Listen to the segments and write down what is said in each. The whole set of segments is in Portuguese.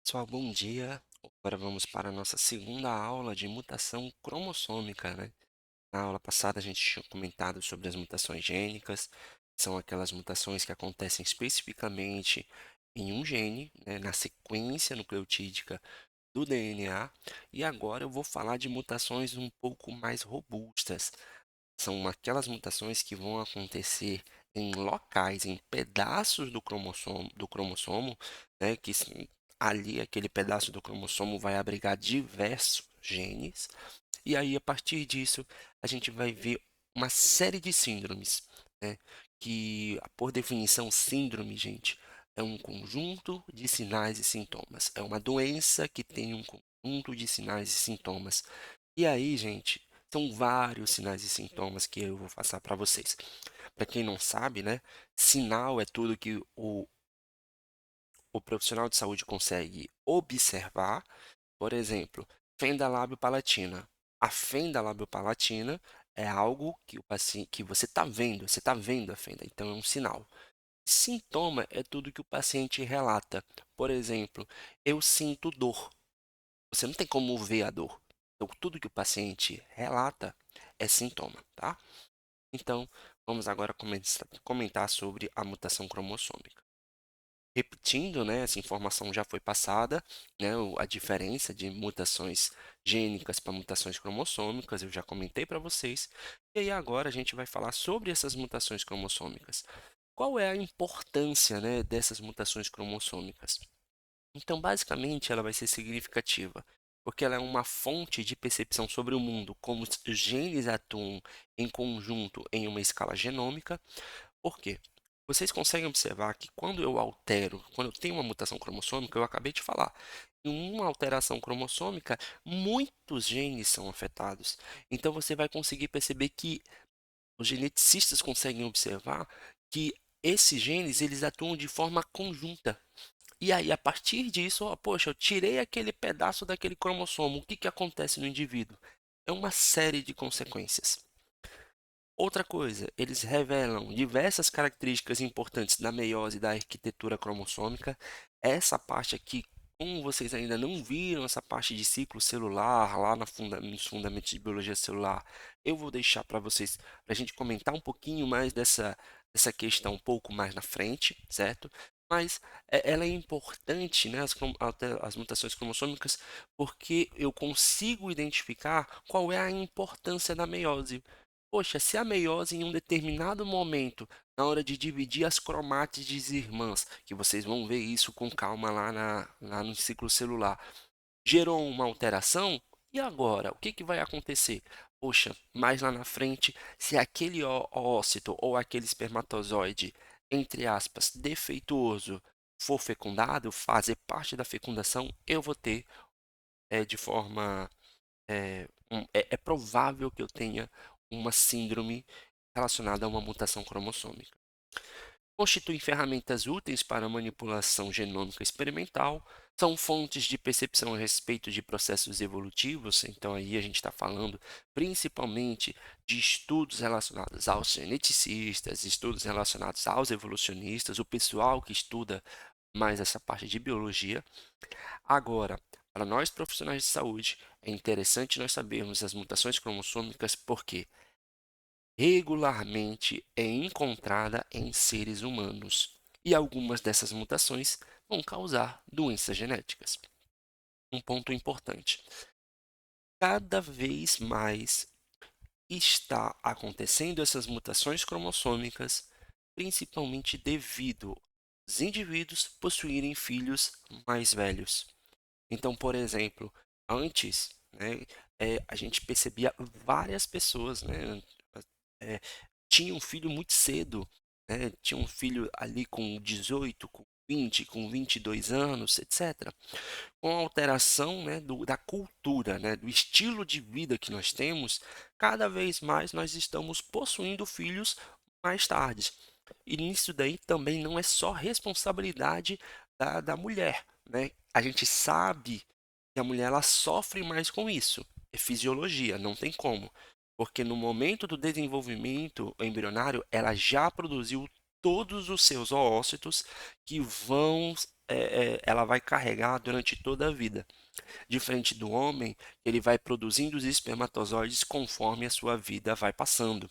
Pessoal, bom dia. Agora vamos para a nossa segunda aula de mutação cromossômica, né? Na aula passada a gente tinha comentado sobre as mutações gênicas, são aquelas mutações que acontecem especificamente em um gene, né, na sequência nucleotídica do DNA, e agora eu vou falar de mutações um pouco mais robustas. São aquelas mutações que vão acontecer em locais, em pedaços do cromossomo, né, ali aquele pedaço do cromossomo vai abrigar diversos genes, e aí a partir disso a gente vai ver uma série de síndromes, né, que por definição síndrome, gente, é um conjunto de sinais e sintomas. É uma doença que tem um conjunto de sinais e sintomas. E aí, gente, são vários sinais e sintomas que eu vou passar para vocês. Para quem não sabe, né, sinal é tudo que o profissional de saúde consegue observar. Por exemplo, fenda lábio-palatina. A fenda lábio-palatina é algo que o paciente, que você está vendo a fenda, então é um sinal. Sintoma é tudo que o paciente relata. Por exemplo, eu sinto dor. Você não tem como ver a dor. Então, tudo que o paciente relata é sintoma, tá? Então, vamos agora comentar sobre a mutação cromossômica. Repetindo, né, essa informação já foi passada, né, a diferença de mutações gênicas para mutações cromossômicas, eu já comentei para vocês. E aí agora a gente vai falar sobre essas mutações cromossômicas. Qual é a importância, né, dessas mutações cromossômicas? Então, basicamente, ela vai ser significativa, porque ela é uma fonte de percepção sobre o mundo, como os genes atuam em conjunto em uma escala genômica. Por quê? Vocês conseguem observar que quando eu tenho uma mutação cromossômica, eu acabei de falar, em uma alteração cromossômica, muitos genes são afetados. Então, você vai conseguir perceber que os geneticistas conseguem observar que esses genes eles atuam de forma conjunta. E aí, a partir disso, ó, poxa, eu tirei aquele pedaço daquele cromossomo, o que que acontece no indivíduo? É uma série de consequências. Outra coisa, eles revelam diversas características importantes da meiose e da arquitetura cromossômica. Essa parte aqui, como vocês ainda não viram essa parte de ciclo celular lá nos fundamentos de biologia celular, eu vou deixar para vocês, para a gente comentar um pouquinho mais dessa questão um pouco mais na frente, certo? Mas ela é importante, né, as mutações cromossômicas, porque eu consigo identificar qual é a importância da meiose. Poxa, se a meiose em um determinado momento, na hora de dividir as cromátides irmãs, que vocês vão ver isso com calma lá no ciclo celular, gerou uma alteração, e agora? O que que vai acontecer? Poxa, mais lá na frente, se aquele ócito ou aquele espermatozoide, entre aspas, defeituoso, for fecundado, fazer parte da fecundação, eu vou ter de forma é provável que eu tenha uma síndrome relacionada a uma mutação cromossômica. Constituem ferramentas úteis para manipulação genômica experimental, são fontes de percepção a respeito de processos evolutivos, então aí a gente está falando principalmente de estudos relacionados aos geneticistas, estudos relacionados aos evolucionistas, o pessoal que estuda mais essa parte de biologia. Agora, para nós profissionais de saúde, é interessante nós sabermos as mutações cromossômicas porque regularmente é encontrada em seres humanos e algumas dessas mutações vão causar doenças genéticas. Um ponto importante: cada vez mais está acontecendo essas mutações cromossômicas, principalmente devido aos indivíduos possuírem filhos mais velhos. Então, por exemplo, antes, né, a gente percebia várias pessoas, né, eh, tinham um filho muito cedo, né, tinha um filho ali com 18, com 20, com 22 anos, etc. Com a alteração, né, da cultura, né, do estilo de vida que nós temos, cada vez mais nós estamos possuindo filhos mais tarde. E nisso daí também não é só responsabilidade da mulher, né? A gente sabe que a mulher ela sofre mais com isso. É fisiologia, não tem como. Porque no momento do desenvolvimento embrionário, ela já produziu todos os seus oócitos que vão ela vai carregar durante toda a vida. Diferente do homem, ele vai produzindo os espermatozoides conforme a sua vida vai passando.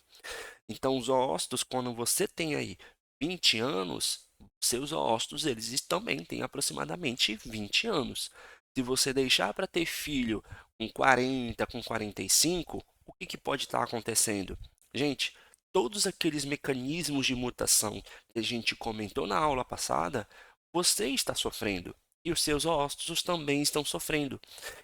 Então, os oócitos, quando você tem aí 20 anos, seus oócitos, eles também têm aproximadamente 20 anos. Se você deixar para ter filho com 40, com 45, o que que pode estar acontecendo? Gente, todos aqueles mecanismos de mutação que a gente comentou na aula passada, você está sofrendo e os seus oócitos também estão sofrendo.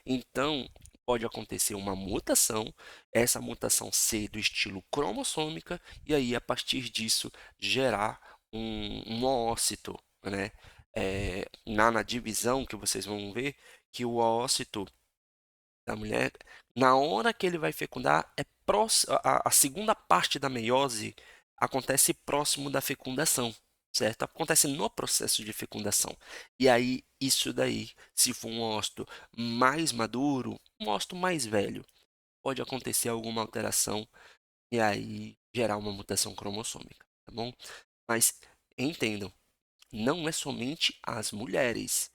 Então, pode acontecer uma mutação, essa mutação ser do estilo cromossômica, e aí, a partir disso, gerar um oócito, né? Na divisão que vocês vão ver que o oócito da mulher, na hora que ele vai fecundar, a segunda parte da meiose acontece próximo da fecundação, certo? Acontece no processo de fecundação. E aí, isso daí, se for um ócito mais maduro, um ócito mais velho, pode acontecer alguma alteração e aí gerar uma mutação cromossômica, tá bom? Mas entendam, não é somente as mulheres.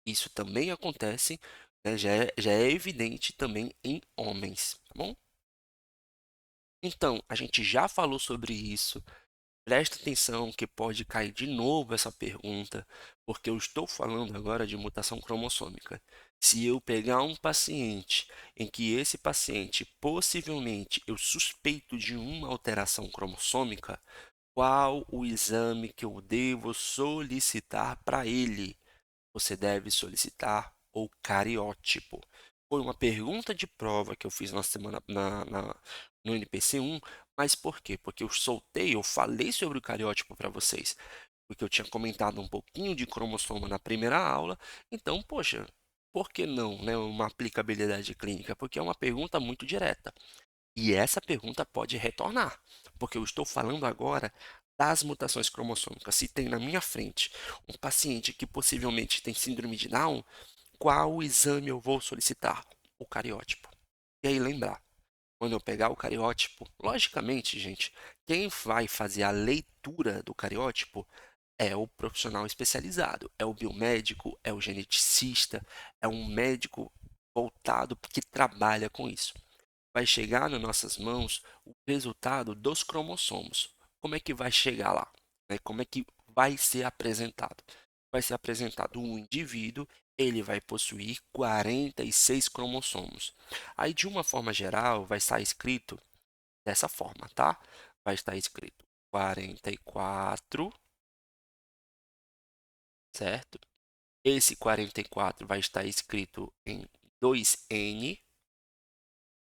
Isso também acontece, né, já é evidente também em homens, tá bom? Então, a gente já falou sobre isso. Presta atenção que pode cair de novo essa pergunta, porque eu estou falando agora de mutação cromossômica. Se eu pegar um paciente em que esse paciente possivelmente eu suspeito de uma alteração cromossômica, qual o exame que eu devo solicitar para ele? Você deve solicitar o cariótipo. Foi uma pergunta de prova que eu fiz na semana no NPC 1, mas por quê? Porque eu falei sobre o cariótipo para vocês, porque eu tinha comentado um pouquinho de cromossomo na primeira aula, então, poxa, por que não, né, uma aplicabilidade clínica? Porque é uma pergunta muito direta. E essa pergunta pode retornar, porque eu estou falando agora das mutações cromossômicas. Se tem na minha frente um paciente que possivelmente tem síndrome de Down, qual exame eu vou solicitar? O cariótipo. E aí lembrar, quando eu pegar o cariótipo, logicamente, gente, quem vai fazer a leitura do cariótipo é o profissional especializado, é o biomédico, é o geneticista, é um médico voltado que trabalha com isso. Vai chegar nas nossas mãos o resultado dos cromossomos. Como é que vai chegar lá? Né? Como é que vai ser apresentado? Vai ser apresentado um indivíduo, ele vai possuir 46 cromossomos. Aí, de uma forma geral, vai estar escrito dessa forma, tá? Vai estar escrito 44, certo? Esse 44 vai estar escrito em 2N.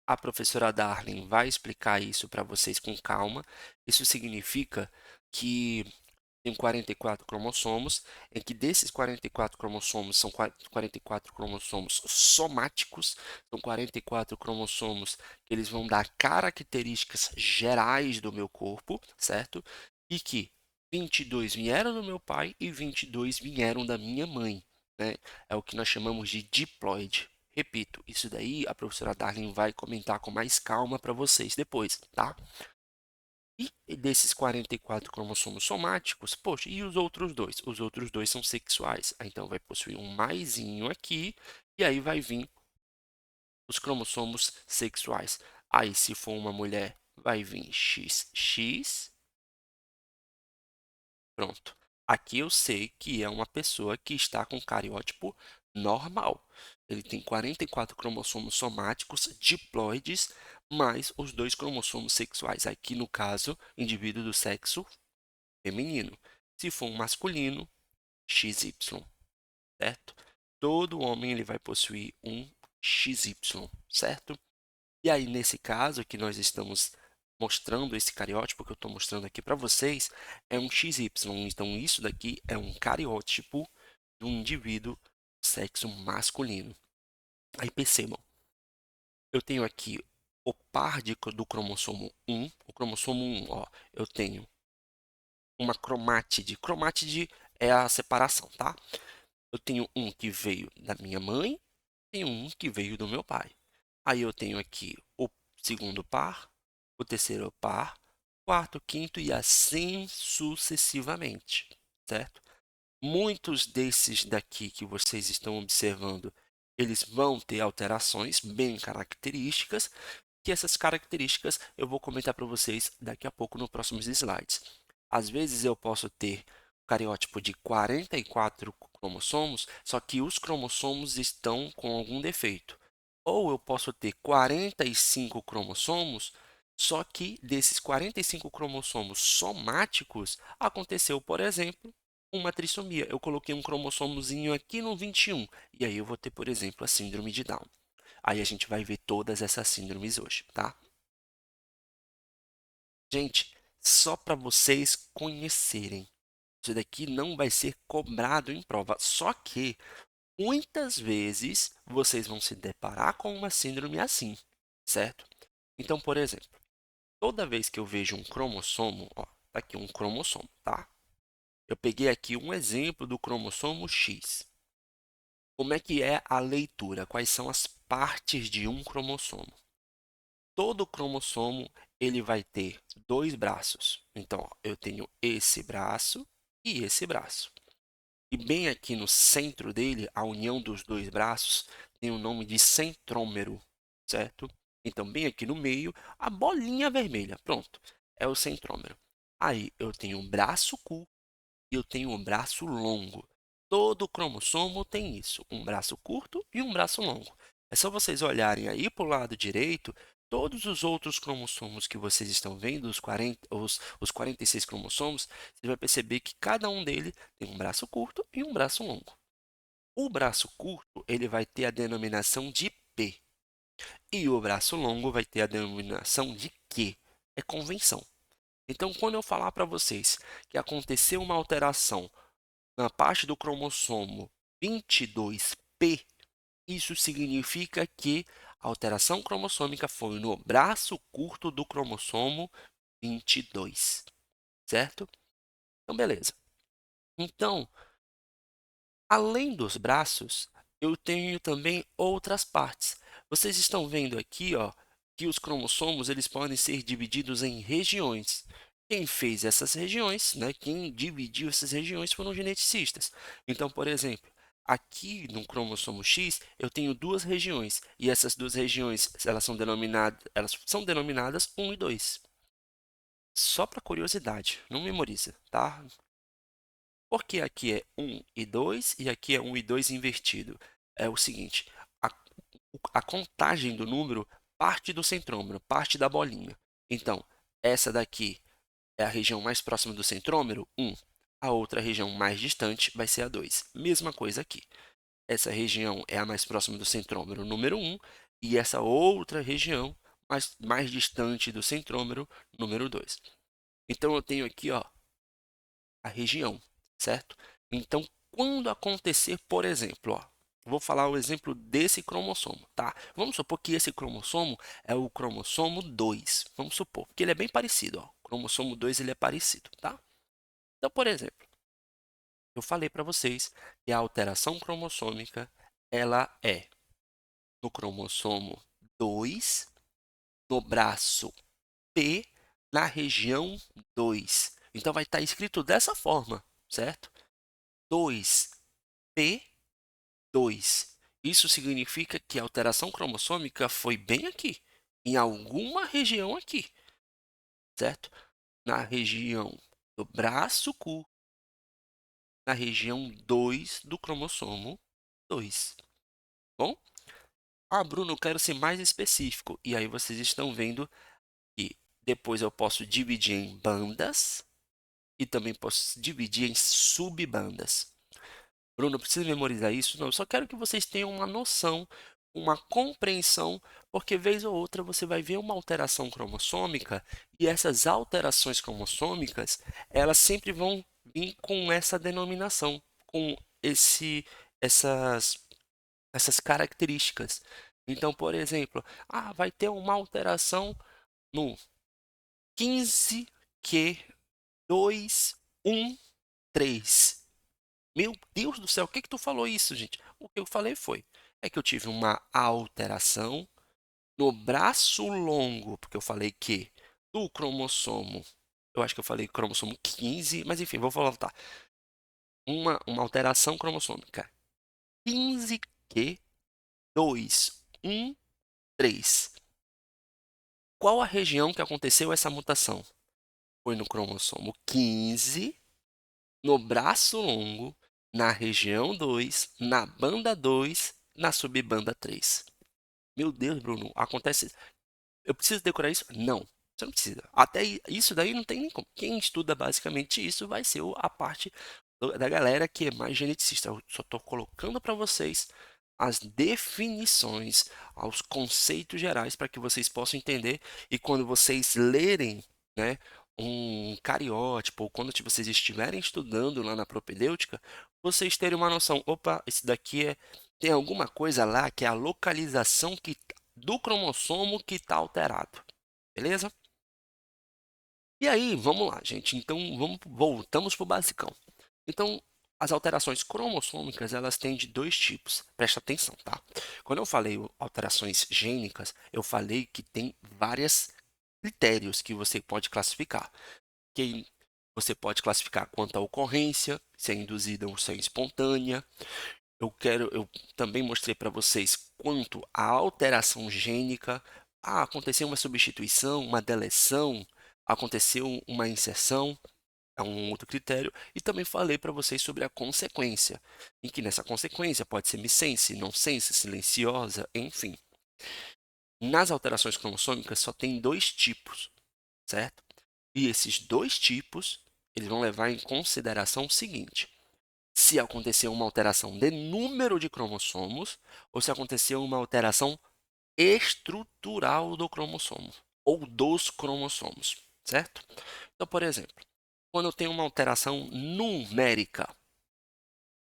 A professora Darling vai explicar isso para vocês com calma. Isso significa que tem 44 cromossomos, em que desses 44 cromossomos são 44 cromossomos somáticos, são 44 cromossomos que eles vão dar características gerais do meu corpo, certo? E que 22 vieram do meu pai e 22 vieram da minha mãe, né? É o que nós chamamos de diploide. Repito, isso daí a professora Darling vai comentar com mais calma para vocês depois, tá? E desses 44 cromossomos somáticos, poxa, e os outros dois? Os outros dois são sexuais. Então vai possuir um maisinho aqui, e aí vai vir os cromossomos sexuais. Aí, se for uma mulher, vai vir XX. Pronto. Aqui eu sei que é uma pessoa que está com cariótipo normal. Ele tem 44 cromossomos somáticos diploides, mais os dois cromossomos sexuais. Aqui, no caso, indivíduo do sexo feminino. Se for um masculino, XY, certo? Todo homem ele vai possuir um XY, certo? E aí, nesse caso que nós estamos mostrando esse cariótipo que eu estou mostrando aqui para vocês, é um XY. Então, isso daqui é um cariótipo de um indivíduo sexo masculino. Aí, percebam, eu tenho aqui o par do cromossomo 1. O cromossomo 1, ó, eu tenho uma cromátide. Cromátide é a separação, tá? Eu tenho um que veio da minha mãe e um que veio do meu pai. Aí eu tenho aqui o segundo par, o terceiro par, quarto, quinto e assim sucessivamente, certo? Muitos desses daqui que vocês estão observando, eles vão ter alterações bem características, que essas características eu vou comentar para vocês daqui a pouco nos próximos slides. Às vezes eu posso ter um cariótipo de 44 cromossomos, só que os cromossomos estão com algum defeito. Ou eu posso ter 45 cromossomos, só que desses 45 cromossomos somáticos, aconteceu, por exemplo, uma trissomia. Eu coloquei um cromossomozinho aqui no 21, e aí eu vou ter, por exemplo, a síndrome de Down. Aí a gente vai ver todas essas síndromes hoje, tá? Gente, só para vocês conhecerem, isso daqui não vai ser cobrado em prova, só que muitas vezes vocês vão se deparar com uma síndrome assim, certo? Então, por exemplo, toda vez que eu vejo um cromossomo, ó, tá aqui um cromossomo, tá? Eu peguei aqui um exemplo do cromossomo X. Como é que é a leitura? Quais são as partes de um cromossomo? Todo cromossomo ele vai ter dois braços. Então, ó, eu tenho esse braço e esse braço. E bem aqui no centro dele, a união dos dois braços tem o nome de centrômero, certo? Então, bem aqui no meio, a bolinha vermelha, pronto, é o centrômero. Aí eu tenho um braço curto e eu tenho um braço longo. Todo cromossomo tem isso, um braço curto e um braço longo. É só vocês olharem aí para o lado direito, todos os outros cromossomos que vocês estão vendo, os 46 cromossomos, você vai perceber que cada um deles tem um braço curto e um braço longo. O braço curto, ele vai ter a denominação de P, e o braço longo vai ter a denominação de Q. É convenção. Então, quando eu falar para vocês que aconteceu uma alteração na parte do cromossomo 22P, isso significa que a alteração cromossômica foi no braço curto do cromossomo 22, certo? Então, beleza. Então, além dos braços, eu tenho também outras partes. Vocês estão vendo aqui, ó, que os cromossomos eles podem ser divididos em regiões. Quem fez essas regiões, né, quem dividiu essas regiões foram os geneticistas. Então, por exemplo, aqui no cromossomo X, eu tenho duas regiões, e essas duas regiões, elas são denominadas 1 e 2. Só para curiosidade, não memoriza, tá? Porque aqui é 1 e 2 e aqui é 1 e 2 invertido. É o seguinte, a, a contagem do número parte do centrômero, parte da bolinha. Então, essa daqui é a região mais próxima do centrômero, 1. A outra região mais distante vai ser a 2. Mesma coisa aqui. Essa região é a mais próxima do centrômero, número 1, e essa outra região mais distante do centrômero, número 2. Então, eu tenho aqui, ó, a região, certo? Então, quando acontecer, por exemplo, ó, vou falar o exemplo desse cromossomo, tá? Vamos supor que esse cromossomo é o cromossomo 2. Vamos supor, porque ele é bem parecido, ó. O cromossomo 2 ele é parecido, tá? Então, por exemplo, eu falei para vocês que a alteração cromossômica ela é no cromossomo 2, no braço P, na região 2. Então vai estar escrito dessa forma, certo? 2p2. Isso significa que a alteração cromossômica foi bem aqui, em alguma região aqui, certo? Na região do braço curto, na região 2 do cromossomo 2. Bom? Ah, Bruno, eu quero ser mais específico. E aí vocês estão vendo que depois eu posso dividir em bandas e também posso dividir em subbandas. Bruno, não precisa memorizar isso? Não, eu só quero que vocês tenham uma noção, uma compreensão, porque vez ou outra você vai ver uma alteração cromossômica e essas alterações cromossômicas, elas sempre vão vir com essa denominação, com essas, essas características. Então, por exemplo, vai ter uma alteração no 15q213. Meu Deus do céu, o que que tu falou isso, gente? O que eu falei foi, é que eu tive uma alteração no braço longo, porque eu falei que do cromossomo, eu acho que eu falei cromossomo 15, mas enfim, vou voltar. uma alteração cromossômica 15q213. Qual a região que aconteceu essa mutação? Foi no cromossomo 15, no braço longo, na região 2, na banda 2, na subbanda 3. Meu Deus, Bruno, acontece. Eu preciso decorar isso? Não, você não precisa. Até isso daí não tem nem como. Quem estuda basicamente isso vai ser a parte da galera que é mais geneticista. Eu só estou colocando para vocês as definições, os conceitos gerais para que vocês possam entender e quando vocês lerem, né, um cariótipo ou quando vocês estiverem estudando lá na propedêutica, vocês terem uma noção, opa, esse daqui tem alguma coisa lá que é a localização do cromossomo que está alterado, beleza? E aí, vamos lá, gente. Então, voltamos para o basicão. Então, as alterações cromossômicas, elas têm de dois tipos. Presta atenção, tá? Quando eu falei alterações gênicas, eu falei que tem vários critérios que você pode classificar. Que você pode classificar quanto à ocorrência, se é induzida ou se é espontânea. Eu também mostrei para vocês quanto à alteração gênica. Ah, aconteceu uma substituição, uma deleção, aconteceu uma inserção, é um outro critério. E também falei para vocês sobre a consequência, em que nessa consequência pode ser missense, nonsense, silenciosa, enfim. Nas alterações cromossômicas só tem dois tipos, certo? E esses dois tipos, eles vão levar em consideração o seguinte: se aconteceu uma alteração de número de cromossomos ou se aconteceu uma alteração estrutural do cromossomo ou dos cromossomos, certo? Então, por exemplo, quando eu tenho uma alteração numérica,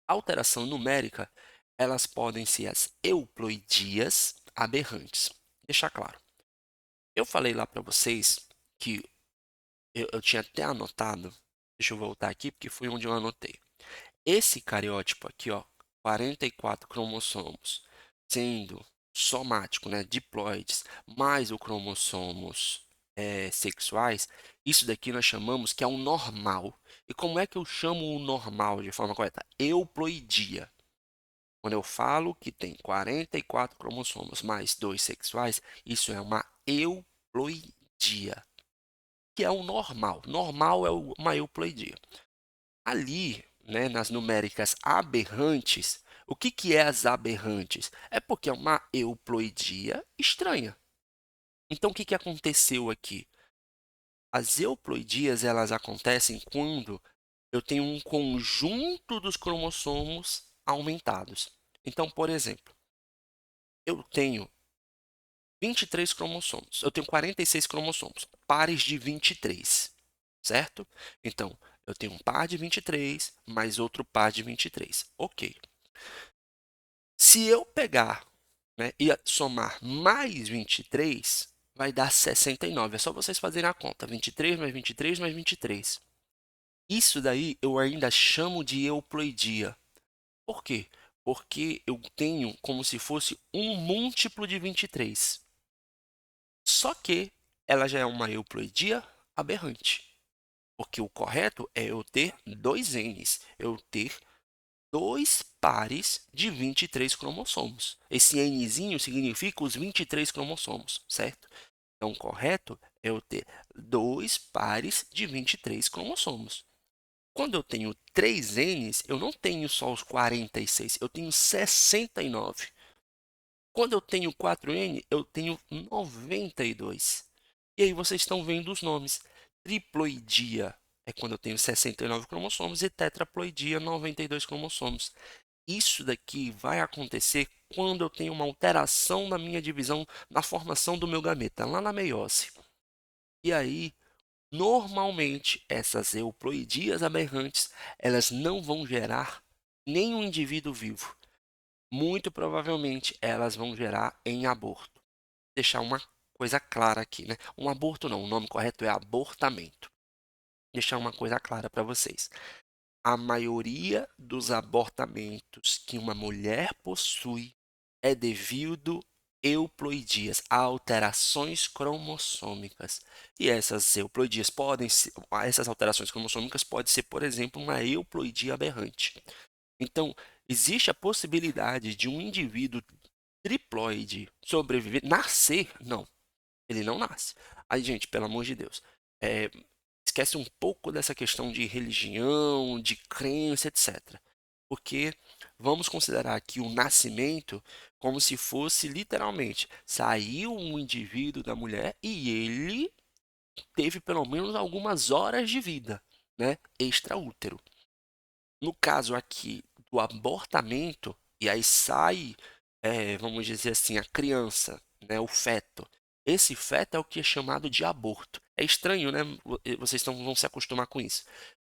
alteração numérica, elas podem ser as euploidias aberrantes. Deixar claro. Eu falei lá para vocês que eu tinha até anotado, deixa eu voltar aqui porque foi onde eu anotei. Esse cariótipo aqui, ó, 44 cromossomos, sendo somático, né, diploides, mais o cromossomos sexuais, isso daqui nós chamamos que é um normal. E como é que eu chamo o normal de forma correta? Euploidia. Quando eu falo que tem 44 cromossomos mais 2 sexuais, isso é uma euploidia, que é o normal. Normal é uma euploidia. Ali, né, nas numéricas aberrantes, o que é as aberrantes? É porque é uma euploidia estranha. Então, o que aconteceu aqui? As euploidias, elas acontecem quando eu tenho um conjunto dos cromossomos aumentados. Então, por exemplo, eu tenho 23 cromossomos. Eu tenho 46 cromossomos, pares de 23, certo? Então, eu tenho um par de 23 mais outro par de 23. Ok. Se eu pegar, né, e somar mais 23, vai dar 69. É só vocês fazerem a conta. 23 mais 23 mais 23. Isso daí eu ainda chamo de euploidia. Por quê? Porque eu tenho como se fosse um múltiplo de 23. Só que ela já é uma euploidia aberrante. Porque o correto é eu ter dois N's, eu ter dois pares de 23 cromossomos. Esse Nzinho significa os 23 cromossomos, certo? Então, o correto é eu ter dois pares de 23 cromossomos. Quando eu tenho 3 N's, eu não tenho só os 46, eu tenho 69. Quando eu tenho 4N, eu tenho 92. E aí vocês estão vendo os nomes. Triploidia é quando eu tenho 69 cromossomos e tetraploidia, 92 cromossomos. Isso daqui vai acontecer quando eu tenho uma alteração na minha divisão, na formação do meu gameta, lá na meiose. E aí, normalmente, essas euploidias aberrantes, elas não vão gerar nenhum indivíduo vivo. Muito provavelmente, elas vão gerar em aborto. Deixar uma coisa clara aqui, né? Um aborto não, o nome correto é abortamento. Deixar uma coisa clara para vocês. A maioria dos abortamentos que uma mulher possui é devido euploidias, alterações cromossômicas. E essas euploidias podem ser, essas alterações cromossômicas podem ser, por exemplo, uma euploidia aberrante. Então, existe a possibilidade de um indivíduo triploide sobreviver, nascer? Não, ele não nasce. Aí, gente, pelo amor de Deus, é, esquece um pouco dessa questão de religião, de crença, etc. Porque vamos considerar aqui o nascimento como se fosse literalmente saiu um indivíduo da mulher e ele teve pelo menos algumas horas de vida, né, extraútero. No caso aqui do abortamento, e aí sai, vamos dizer assim, a criança, né, o feto. Esse feto é o que é chamado de aborto. É estranho, né? Vocês vão se acostumar com isso.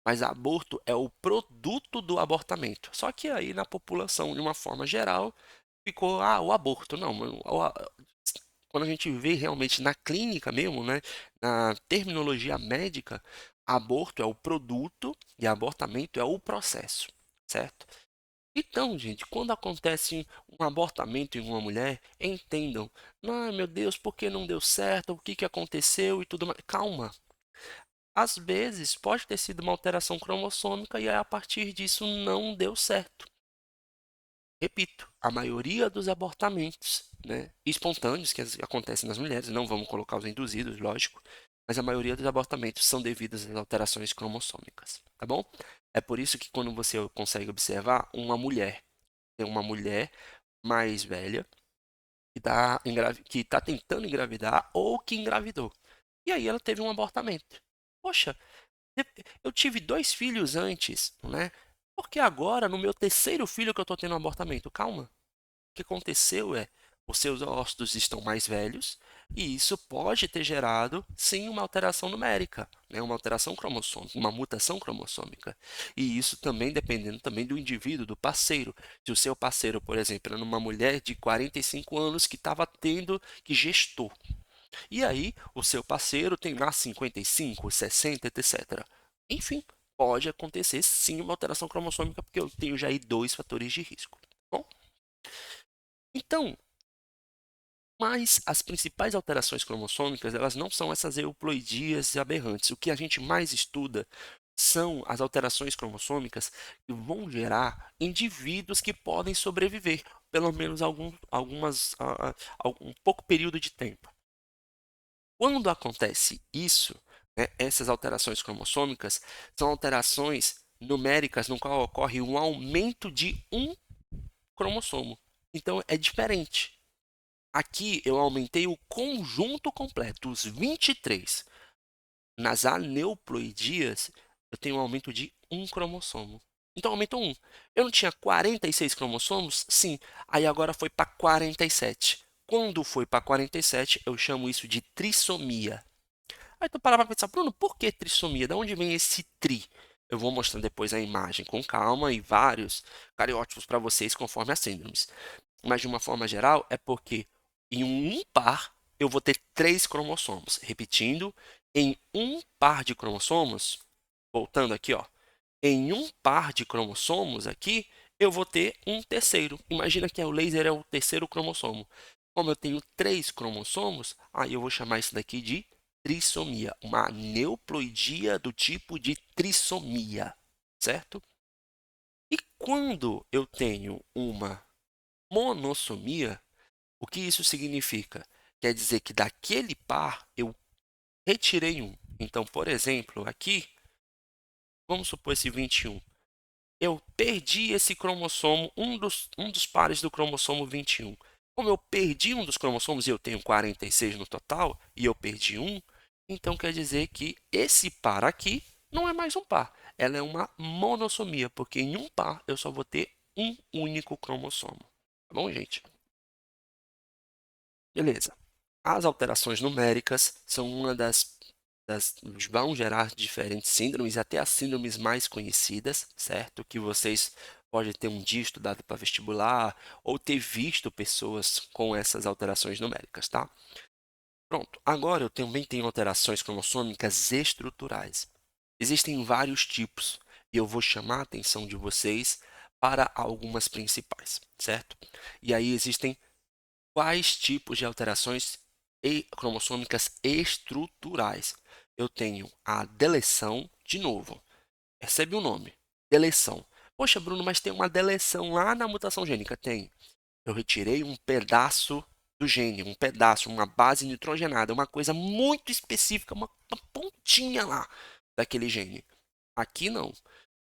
Mas aborto é o produto do abortamento. Só que aí na população, de uma forma geral, ficou, o aborto. Não, mano, quando a gente vê realmente na clínica mesmo, né, na terminologia médica, aborto é o produto e abortamento é o processo, certo? Então, gente, quando acontece um abortamento em uma mulher, entendam, ai meu Deus, por que não deu certo? O que que aconteceu e tudo mais? Calma. Às vezes pode ter sido uma alteração cromossômica e aí, a partir disso não deu certo. Repito, a maioria dos abortamentos, né, espontâneos que acontecem nas mulheres, não vamos colocar os induzidos, lógico, mas a maioria dos abortamentos são devidos às alterações cromossômicas, tá bom? É por isso que quando você consegue observar tem uma mulher mais velha que está tentando engravidar ou que engravidou. E aí ela teve um abortamento. Poxa, eu tive 2 filhos antes, né? Porque agora, no meu terceiro filho que eu estou tendo um abortamento? Calma. O que aconteceu é, os seus ócitos estão mais velhos e isso pode ter gerado, sim, uma alteração numérica, né? Uma alteração cromossômica, uma mutação cromossômica. E isso também dependendo também do indivíduo, do parceiro. Se o seu parceiro, por exemplo, era uma mulher de 45 anos que gestou. E aí, o seu parceiro tem lá 55, 60, etc. Enfim, pode acontecer sim uma alteração cromossômica, porque eu tenho já aí 2 fatores de risco. Bom, então, mas as principais alterações cromossômicas, elas não são essas euploidias aberrantes. O que a gente mais estuda são as alterações cromossômicas que vão gerar indivíduos que podem sobreviver, pelo menos algum pouco período de tempo. Quando acontece isso, né, essas alterações cromossômicas são alterações numéricas no qual ocorre um aumento de um cromossomo. Então é diferente. Aqui eu aumentei o conjunto completo, os 23. Nas aneuploidias, eu tenho um aumento de um cromossomo. Então aumentou um. Eu não tinha 46 cromossomos? Sim. Aí agora foi para 47. Quando foi para 47, eu chamo isso de trissomia. Aí tu para pra pensar, Bruno, por que trissomia? De onde vem esse tri? Eu vou mostrando depois a imagem com calma e vários cariótipos para vocês conforme as síndromes. Mas de uma forma geral, é porque em um par eu vou ter 3 cromossomos. Repetindo, em um par de cromossomos, voltando aqui, ó, em um par de cromossomos aqui, eu vou ter um terceiro. Imagina que o laser é o terceiro cromossomo. Como eu tenho 3 cromossomos, aí eu vou chamar isso daqui de trissomia, uma aneuploidia do tipo de trissomia, certo? E quando eu tenho uma monossomia, o que isso significa? Quer dizer que daquele par eu retirei um. Então, por exemplo, aqui, vamos supor esse 21. Eu perdi esse cromossomo, um dos pares do cromossomo 21. Como eu perdi um dos cromossomos e eu tenho 46 no total, e eu perdi um, então quer dizer que esse par aqui não é mais um par. Ela é uma monossomia, porque em um par eu só vou ter um único cromossomo. Tá bom, gente? Beleza. As alterações numéricas são uma vão gerar diferentes síndromes, até as síndromes mais conhecidas, certo? Que vocês podem ter um dia estudado para vestibular ou ter visto pessoas com essas alterações numéricas, tá? Pronto. Agora eu também tenho alterações cromossômicas estruturais. Existem vários tipos e eu vou chamar a atenção de vocês para algumas principais, certo? E aí existem Quais tipos de alterações cromossômicas estruturais? Eu tenho a deleção, de novo, recebe o nome, deleção. Poxa, Bruno, mas tem uma deleção lá na mutação gênica. Tem. Eu retirei um pedaço do gene, um pedaço, uma base nitrogenada, uma coisa muito específica, uma pontinha lá daquele gene. Aqui não.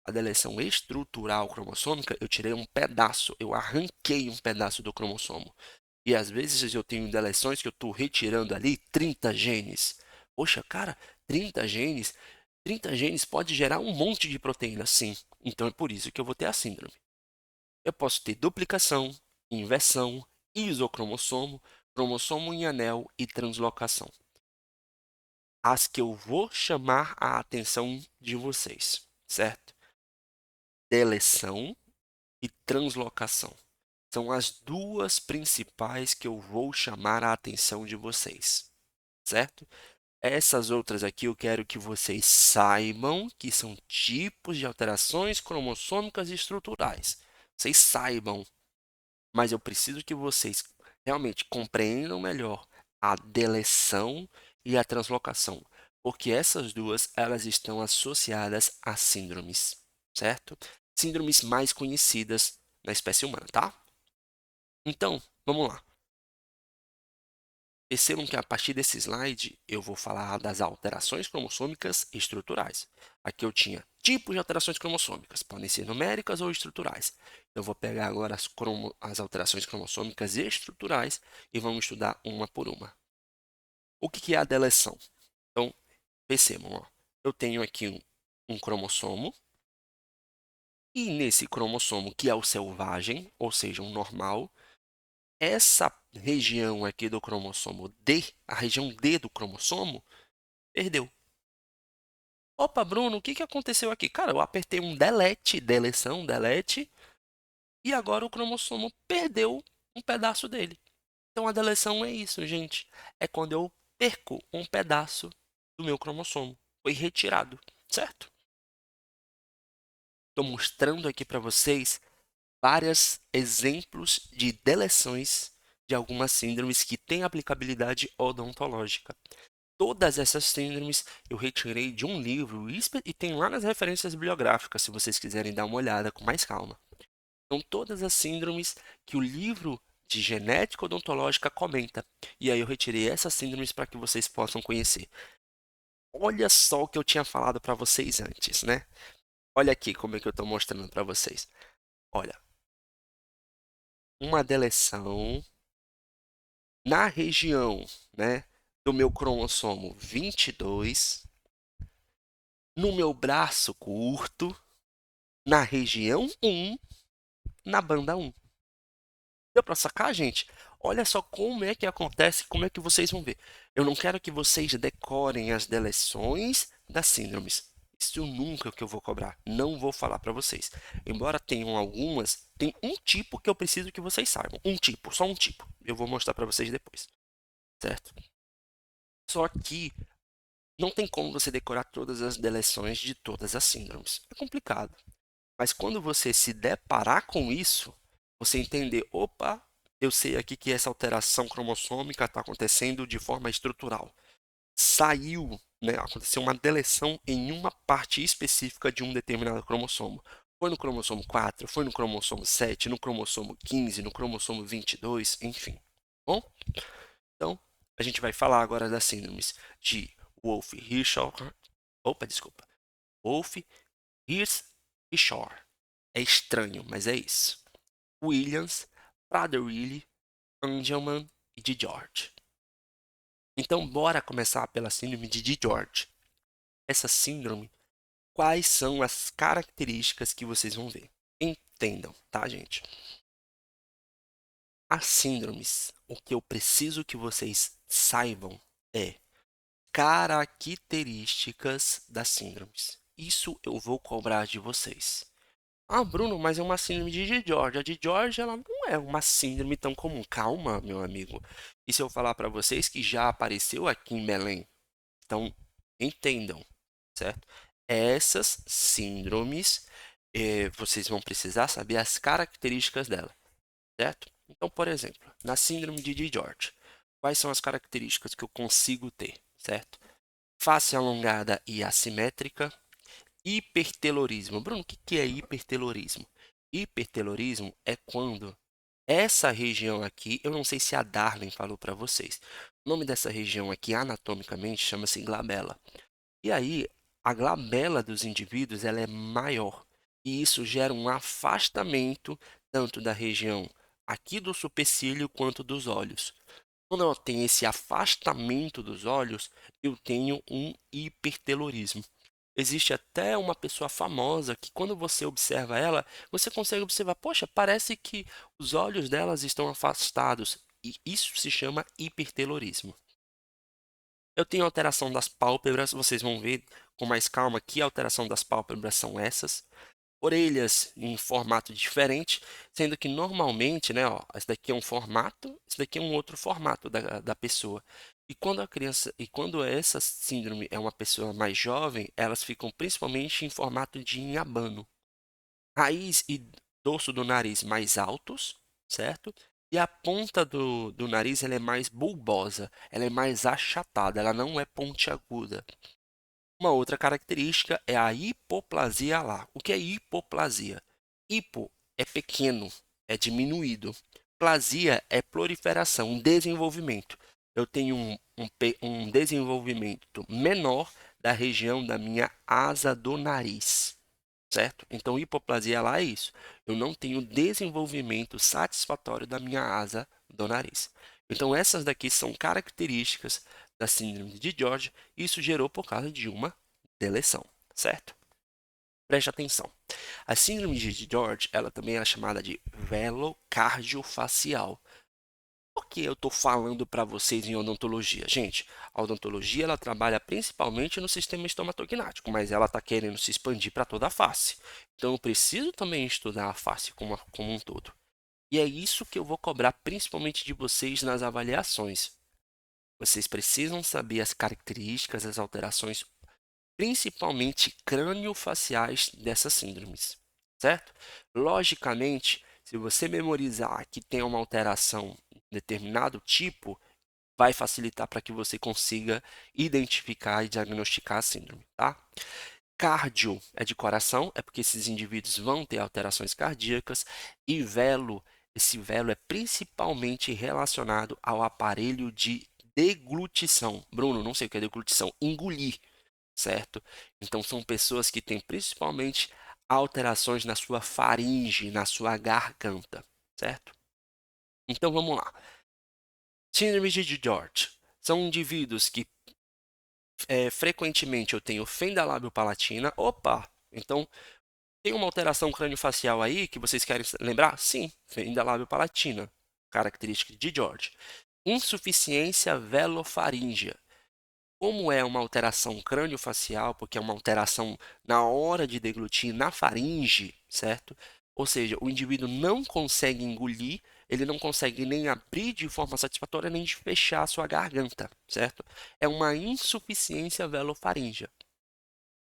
A deleção estrutural cromossômica, eu tirei um pedaço, eu arranquei um pedaço do cromossomo. E às vezes eu tenho deleções que eu estou retirando ali 30 genes. Poxa, cara, 30 genes? 30 genes pode gerar um monte de proteína, sim. Então é por isso que eu vou ter a síndrome. Eu posso ter duplicação, inversão, isocromossomo, cromossomo em anel e translocação. As que eu vou chamar a atenção de vocês, certo? Deleção e translocação. São as duas principais que eu vou chamar a atenção de vocês, certo? Essas outras aqui eu quero que vocês saibam que são tipos de alterações cromossômicas e estruturais. Vocês saibam, mas eu preciso que vocês realmente compreendam melhor a deleção e a translocação, porque essas duas elas estão associadas a síndromes, certo? Síndromes mais conhecidas na espécie humana, tá? Então, vamos lá. Percebam que a partir desse slide eu vou falar das alterações cromossômicas estruturais. Aqui eu tinha tipos de alterações cromossômicas, podem ser numéricas ou estruturais. Eu vou pegar agora as alterações cromossômicas estruturais e vamos estudar uma por uma. O que é a deleção? Então, percebam, ó, eu tenho aqui um cromossomo, e nesse cromossomo, que é o selvagem, ou seja, um normal, essa região aqui do cromossomo D, a região D do cromossomo, perdeu. Opa, Bruno, o que aconteceu aqui? Cara, eu apertei um delete, deleção, delete, e agora o cromossomo perdeu um pedaço dele. Então a deleção é isso, gente. É quando eu perco um pedaço do meu cromossomo. Foi retirado, certo? Estou mostrando aqui para vocês vários exemplos de deleções de algumas síndromes que têm aplicabilidade odontológica. Todas essas síndromes eu retirei de um livro e tem lá nas referências bibliográficas, se vocês quiserem dar uma olhada com mais calma. São todas as síndromes que o livro de genética odontológica comenta. E aí eu retirei essas síndromes para que vocês possam conhecer. Olha só o que eu tinha falado para vocês antes, né? Olha aqui como é que eu estou mostrando para vocês. Olha, uma deleção na região, né, do meu cromossomo 22, no meu braço curto, na região 1, na banda 1. Deu para sacar, gente? Olha só como é que acontece, como é que vocês vão ver. Eu não quero que vocês decorem as deleções das síndromes. Isso nunca que eu vou cobrar. Não vou falar para vocês. Embora tenham algumas, tem um tipo que eu preciso que vocês saibam. Um tipo, só um tipo. Eu vou mostrar para vocês depois, certo? Só que não tem como você decorar todas as deleções de todas as síndromes. É complicado. Mas quando você se deparar com isso, você entender, opa, eu sei aqui que essa alteração cromossômica está acontecendo de forma estrutural. Saiu, né, aconteceu uma deleção em uma parte específica de um determinado cromossomo. Foi no cromossomo 4, foi no cromossomo 7, no cromossomo 15, no cromossomo 22, enfim. Bom, então a gente vai falar agora das síndromes de Wolff-Hirschhorn. Opa, desculpa. Wolff-Hirschhorn. É estranho, mas é isso. Williams, Prader-Willi, Angelman e de George. Então, bora começar pela síndrome de George. Essa síndrome, quais são as características que vocês vão ver? Entendam, tá, gente? As síndromes, o que eu preciso que vocês saibam é características das síndromes. Isso eu vou cobrar de vocês. Ah, Bruno, mas é uma síndrome de George. A de George, ela não é uma síndrome tão comum. Calma, meu amigo. E se eu falar para vocês que já apareceu aqui em Belém? Então, entendam, certo? Essas síndromes, vocês vão precisar saber as características dela, certo? Então, por exemplo, na síndrome de George, quais são as características que eu consigo ter, certo? Face alongada e assimétrica, hipertelorismo. Bruno, o que é hipertelorismo? Hipertelorismo é quando essa região aqui, eu não sei se a Darlene falou para vocês, o nome dessa região aqui, anatomicamente, chama-se glabela. E aí, a glabela dos indivíduos ela é maior. E isso gera um afastamento tanto da região aqui do supercílio quanto dos olhos. Quando eu tenho esse afastamento dos olhos, eu tenho um hipertelorismo. Existe até uma pessoa famosa que, quando você observa ela, você consegue observar, poxa, parece que os olhos delas estão afastados. E isso se chama hipertelorismo. Eu tenho alteração das pálpebras, vocês vão ver com mais calma que a alteração das pálpebras são essas. Orelhas em formato diferente, sendo que normalmente, né, ó, esse daqui é um formato, esse daqui é um outro formato da pessoa. E quando essa síndrome é uma pessoa mais jovem, elas ficam principalmente em formato de inhabano. Raiz e dorso do nariz mais altos, certo? E a ponta do nariz ela é mais bulbosa, ela é mais achatada, ela não é pontiaguda. Uma outra característica é a hipoplasia alar. O que é hipoplasia? Hipo é pequeno, é diminuído. Plasia é proliferação, um desenvolvimento. Eu tenho um desenvolvimento menor da região da minha asa do nariz, certo? Então, hipoplasia alar é isso. Eu não tenho desenvolvimento satisfatório da minha asa do nariz. Então, essas daqui são características da síndrome de George. Isso gerou por causa de uma deleção, certo? Preste atenção. A síndrome de George, ela também é chamada de velocardiofacial. Por que eu estou falando para vocês em odontologia? Gente, a odontologia ela trabalha principalmente no sistema estomatognático, mas ela está querendo se expandir para toda a face. Então, eu preciso também estudar a face como um todo. E é isso que eu vou cobrar principalmente de vocês nas avaliações. Vocês precisam saber as características, as alterações, principalmente crâniofaciais dessas síndromes, certo? Logicamente, se você memorizar que tem uma alteração de determinado tipo, vai facilitar para que você consiga identificar e diagnosticar a síndrome, tá? Cardio é de coração, é porque esses indivíduos vão ter alterações cardíacas, e velo, esse velo é principalmente relacionado ao aparelho de deglutição. Bruno, não sei o que é deglutição, engolir, certo? Então são pessoas que têm principalmente alterações na sua faringe, na sua garganta, certo? Então vamos lá. Síndrome de George são indivíduos que frequentemente eu tenho fenda lábio-palatina. Opa! Então tem uma alteração craniofacial aí que vocês querem lembrar? Sim, fenda lábio-palatina, característica de George. Insuficiência velofaríngea. Como é uma alteração craniofacial, porque é uma alteração na hora de deglutir na faringe, certo? Ou seja, o indivíduo não consegue engolir, ele não consegue nem abrir de forma satisfatória, nem de fechar a sua garganta, certo? É uma insuficiência velofaríngea.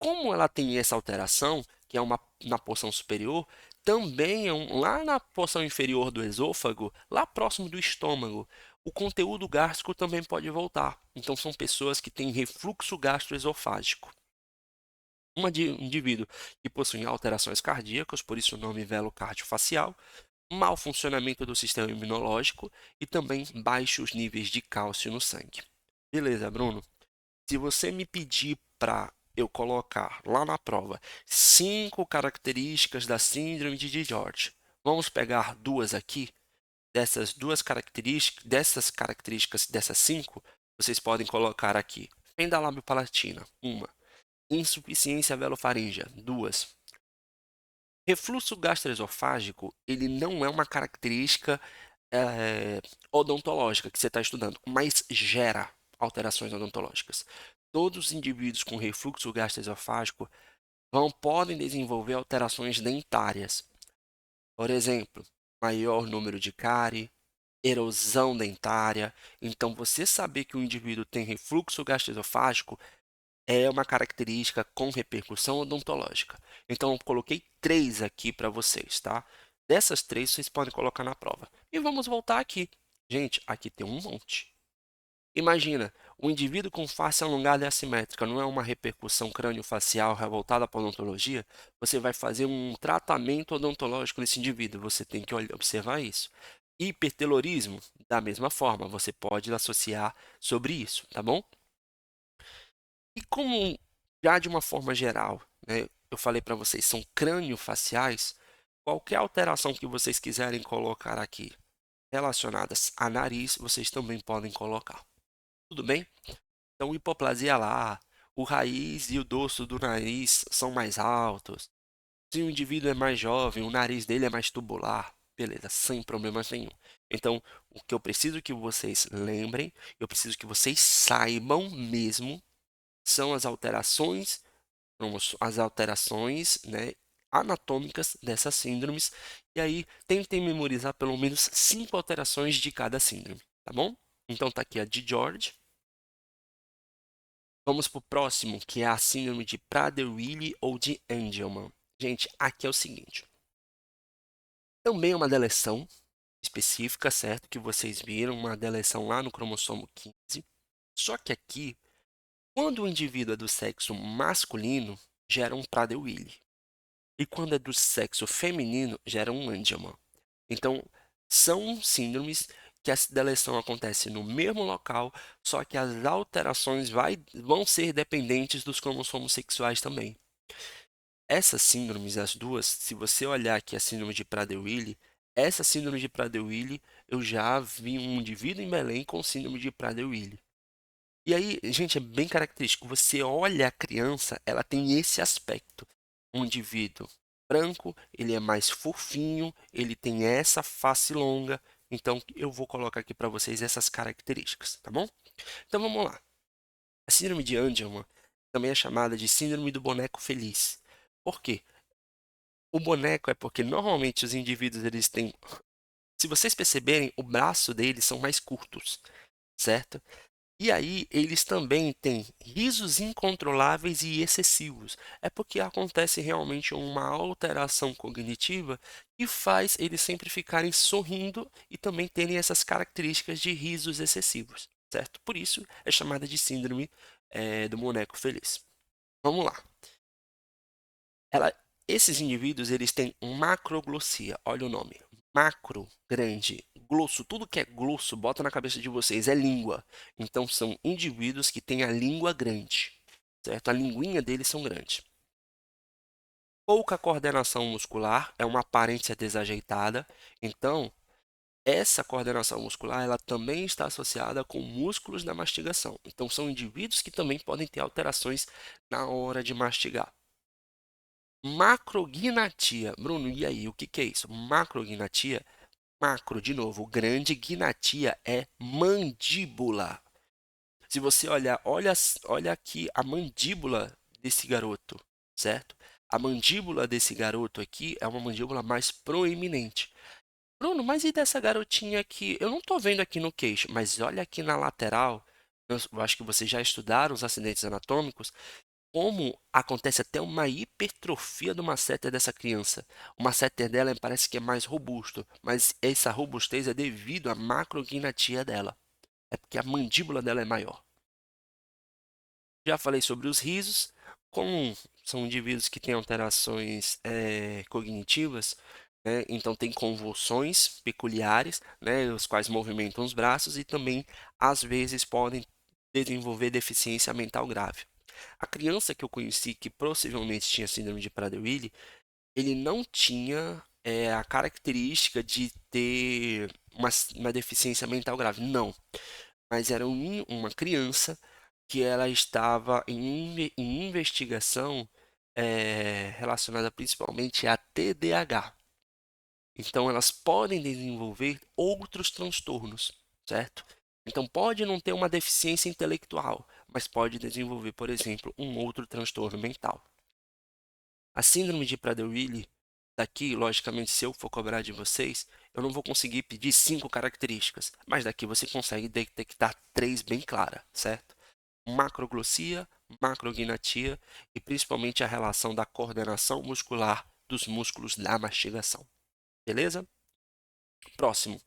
Como ela tem essa alteração, que é uma na porção superior, também é lá na porção inferior do esôfago, lá próximo do estômago, o conteúdo gástrico também pode voltar. Então, são pessoas que têm refluxo gastroesofágico. Um indivíduo que possui alterações cardíacas, por isso o nome velocardiofacial, mau funcionamento do sistema imunológico e também baixos níveis de cálcio no sangue. Beleza, Bruno? Se você me pedir para eu colocar lá na prova 5 características da síndrome de George, vamos pegar duas aqui. Dessas características, dessas 5, vocês podem colocar aqui fenda lábio-palatina, uma. Insuficiência velofaríngea, duas. Refluxo gastroesofágico, ele não é uma característica odontológica que você está estudando, mas gera alterações odontológicas. Todos os indivíduos com refluxo gastroesofágico podem desenvolver alterações dentárias. Por exemplo, maior número de cárie, erosão dentária. Então, você saber que o indivíduo tem refluxo gastroesofágico é uma característica com repercussão odontológica. Então, eu coloquei 3 aqui para vocês, tá? Dessas 3, vocês podem colocar na prova. E vamos voltar aqui. Gente, aqui tem um monte. Imagina, o indivíduo com face alongada e assimétrica não é uma repercussão crâniofacial voltada para a odontologia? Você vai fazer um tratamento odontológico nesse indivíduo, você tem que observar isso. Hipertelorismo, da mesma forma, você pode associar sobre isso, tá bom? E como já de uma forma geral, né, eu falei para vocês, são crâniofaciais, qualquer alteração que vocês quiserem colocar aqui relacionadas a nariz, vocês também podem colocar. Tudo bem? Então, hipoplasia lá, o raiz e o dorso do nariz são mais altos. Se o indivíduo é mais jovem, o nariz dele é mais tubular, beleza, sem problemas nenhum. Então, o que eu preciso que vocês lembrem, eu preciso que vocês saibam mesmo, são as alterações, né, anatômicas dessas síndromes. E aí, tentem memorizar pelo menos 5 alterações de cada síndrome, tá bom? Então, tá aqui a de George. Vamos para o próximo, que é a síndrome de Prader-Willi ou de Angelman. Gente, aqui é o seguinte. Também é uma deleção específica, certo? Que vocês viram, uma deleção lá no cromossomo 15. Só que aqui, quando o indivíduo é do sexo masculino, gera um Prader-Willi. E quando é do sexo feminino, gera um Angelman. Então, são síndromes que a deleção acontece no mesmo local, só que as alterações vão ser dependentes dos cromossomos sexuais também. Essas síndromes, as duas, se você olhar aqui a síndrome de Prader-Willi, essa síndrome de Prader-Willi, eu já vi um indivíduo em Belém com síndrome de Prader-Willi. E aí, gente, é bem característico. Você olha a criança, ela tem esse aspecto. Um indivíduo branco, ele é mais fofinho, ele tem essa face longa. Então, eu vou colocar aqui para vocês essas características, tá bom? Então, vamos lá. A síndrome de Angelman também é chamada de síndrome do boneco feliz. Por quê? O boneco é porque normalmente os indivíduos eles têm, se vocês perceberem, o braço deles são mais curtos, certo? E aí eles também têm risos incontroláveis e excessivos. É porque acontece realmente uma alteração cognitiva que faz eles sempre ficarem sorrindo e também terem essas características de risos excessivos, certo? Por isso é chamada de síndrome do boneco feliz. Vamos lá. Ela, esses indivíduos eles têm macroglossia. Olha o nome. Macro, grande, glosso, tudo que é glosso, bota na cabeça de vocês, é língua. Então são indivíduos que têm a língua grande, certo? A linguinha deles são grandes. Pouca coordenação muscular, é uma aparência desajeitada. Então, essa coordenação muscular, ela também está associada com músculos da mastigação. Então, são indivíduos que também podem ter alterações na hora de mastigar. Macrognatia. Bruno, e aí, o que que é isso? Macrognatia, macro, de novo, grande, gnatia é mandíbula. Se você olhar, olha aqui a mandíbula desse garoto, certo? A mandíbula desse garoto aqui é uma mandíbula mais proeminente. Bruno, mas e dessa garotinha aqui? Eu não estou vendo aqui no queixo, mas olha aqui na lateral. Eu acho que vocês já estudaram os acidentes anatômicos como acontece até uma hipertrofia do masseter dessa criança. O masseter dela parece que é mais robusto, mas essa robustez é devido à macrognatia dela. É porque a mandíbula dela é maior. Já falei sobre os risos, como são indivíduos que têm alterações cognitivas, né? Então tem convulsões peculiares, né? Os quais movimentam os braços e também às vezes podem desenvolver deficiência mental grave. A criança que eu conheci que possivelmente tinha síndrome de Prader-Willi, ele não tinha a característica de ter uma deficiência mental grave, não. Mas era uma criança que ela estava em investigação relacionada principalmente a TDAH. Então, elas podem desenvolver outros transtornos, certo? Então, pode não ter uma deficiência intelectual, mas pode desenvolver, por exemplo, um outro transtorno mental. A síndrome de Prader-Willi, daqui, logicamente, se eu for cobrar de vocês, eu não vou conseguir pedir 5 características, mas daqui você consegue detectar 3 bem claras, certo? Macroglossia, macrognatia e principalmente a relação da coordenação muscular dos músculos da mastigação. beleza? Próximo.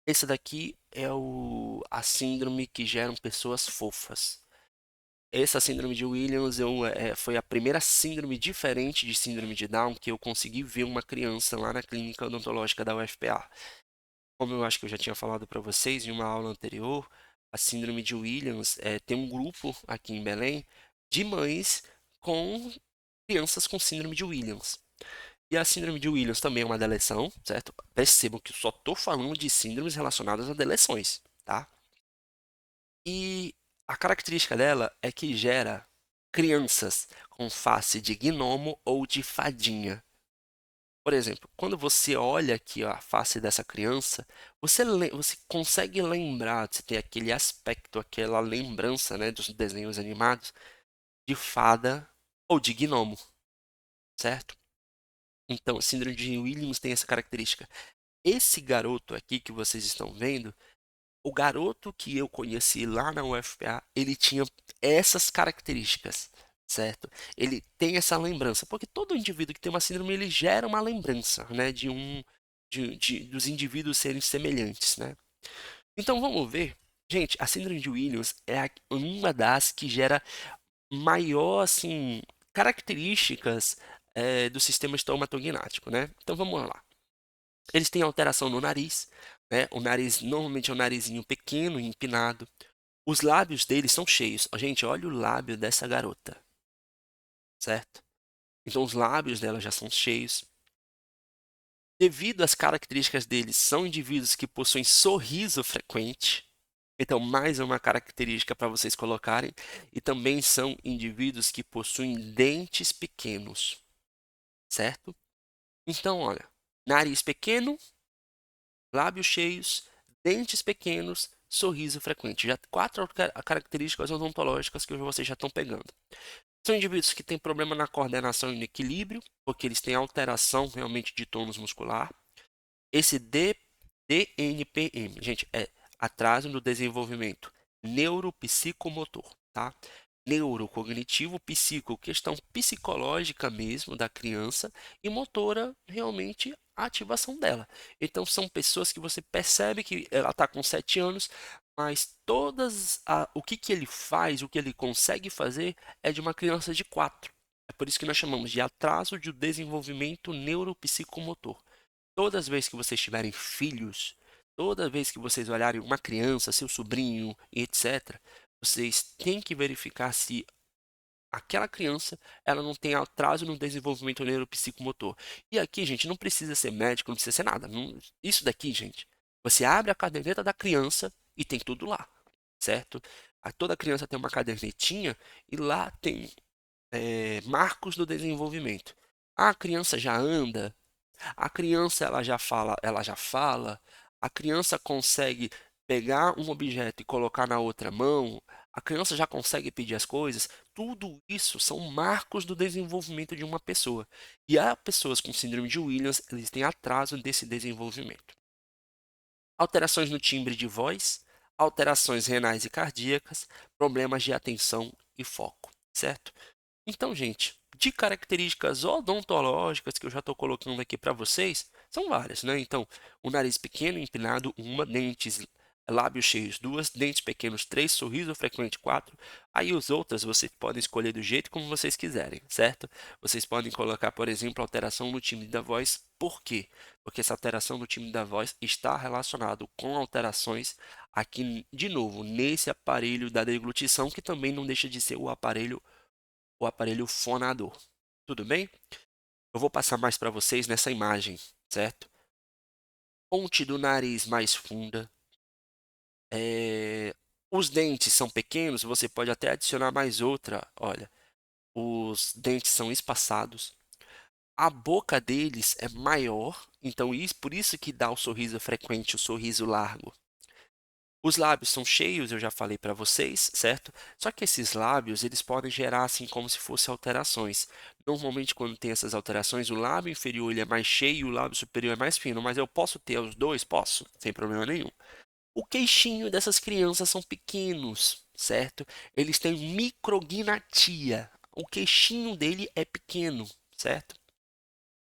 Esse daqui é a síndrome que geram pessoas fofas. Essa síndrome de Williams foi a primeira síndrome diferente de síndrome de Down que eu consegui ver uma criança lá na clínica odontológica da UFPA. Como eu acho que eu já tinha falado para vocês em uma aula anterior, a síndrome de Williams tem um grupo aqui em Belém de mães com crianças com síndrome de Williams. E a síndrome de Williams também é uma deleção, certo? Percebam que eu só estou falando de síndromes relacionadas a deleções, tá? E a característica dela é que gera crianças com face de gnomo ou de fadinha. Por exemplo, quando você olha aqui ó, a face dessa criança, você consegue lembrar, você tem aquele aspecto, aquela lembrança, né, dos desenhos animados de fada ou de gnomo, certo? Então, a síndrome de Williams tem essa característica. Esse garoto aqui que vocês estão vendo, o garoto que eu conheci lá na UFPA, ele tinha essas características, certo? Ele tem essa lembrança, porque todo indivíduo que tem uma síndrome, ele gera uma lembrança, né, dos indivíduos serem semelhantes, né? Então vamos ver. Gente, a síndrome de Williams é uma das que gera maior, assim, características do sistema estomatognático, né? Então vamos lá. Eles têm alteração no nariz, né? O nariz normalmente é um narizinho pequeno, empinado. Os lábios deles são cheios. Ó, gente, olha o lábio dessa garota, certo? Então os lábios dela já são cheios. Devido às características deles, são indivíduos que possuem sorriso frequente. Então, mais uma característica para vocês colocarem. E também são indivíduos que possuem dentes pequenos, certo? Então, olha, nariz pequeno, lábios cheios, dentes pequenos, sorriso frequente. Já quatro características odontológicas que vocês já estão pegando. São indivíduos que têm problema na coordenação e no equilíbrio, porque eles têm alteração realmente de tônus muscular. Esse DNPM, gente, é atraso no desenvolvimento neuropsicomotor, tá? Neurocognitivo, psico, questão psicológica mesmo da criança e motora, realmente a ativação dela. Então são pessoas que você percebe que ela está com 7 anos, mas o que ele faz, o que ele consegue fazer é de uma criança de 4. É por isso que nós chamamos de atraso de desenvolvimento neuropsicomotor. Todas as vezes que vocês tiverem filhos, toda vez que vocês olharem uma criança, seu sobrinho e etc., vocês têm que verificar se aquela criança ela não tem atraso no desenvolvimento neuropsicomotor. E aqui, gente, não precisa ser médico, não precisa ser nada. Isso daqui, gente, você abre a caderneta da criança e tem tudo lá, certo? Toda criança tem uma cadernetinha e lá tem marcos do desenvolvimento. A criança já anda, a criança ela já fala, a criança consegue pegar um objeto e colocar na outra mão, a criança já consegue pedir as coisas. Tudo isso são marcos do desenvolvimento de uma pessoa. E há pessoas com síndrome de Williams, eles têm atraso desse desenvolvimento. Alterações no timbre de voz, alterações renais e cardíacas, problemas de atenção e foco, certo? Então, gente, de características odontológicas que eu já estou colocando aqui para vocês, são várias, né? Então, o nariz pequeno, empinado, uma, dentes, lábios cheios, duas, dentes pequenos, três, sorriso frequente, quatro. Aí os outros vocês podem escolher do jeito como vocês quiserem, certo? Vocês podem colocar, por exemplo, alteração no timbre da voz. Por quê? Porque essa alteração no timbre da voz está relacionado com alterações aqui, de novo, nesse aparelho da deglutição, que também não deixa de ser o aparelho fonador. Tudo bem? Eu vou passar mais para vocês nessa imagem, certo? Ponte do nariz mais funda. Os dentes são pequenos, você pode até adicionar mais outra. Olha, os dentes são espaçados. A boca deles é maior, então por isso que dá o sorriso frequente, o sorriso largo. Os lábios são cheios, eu já falei para vocês, certo? Só que esses lábios, eles podem gerar assim como se fossem alterações. Normalmente, quando tem essas alterações, o lábio inferior ele é mais cheio e o lábio superior é mais fino. Mas eu posso ter os dois? Posso, sem problema nenhum. O queixinho dessas crianças são pequenos, certo? Eles têm micrognatia. O queixinho dele é pequeno, certo?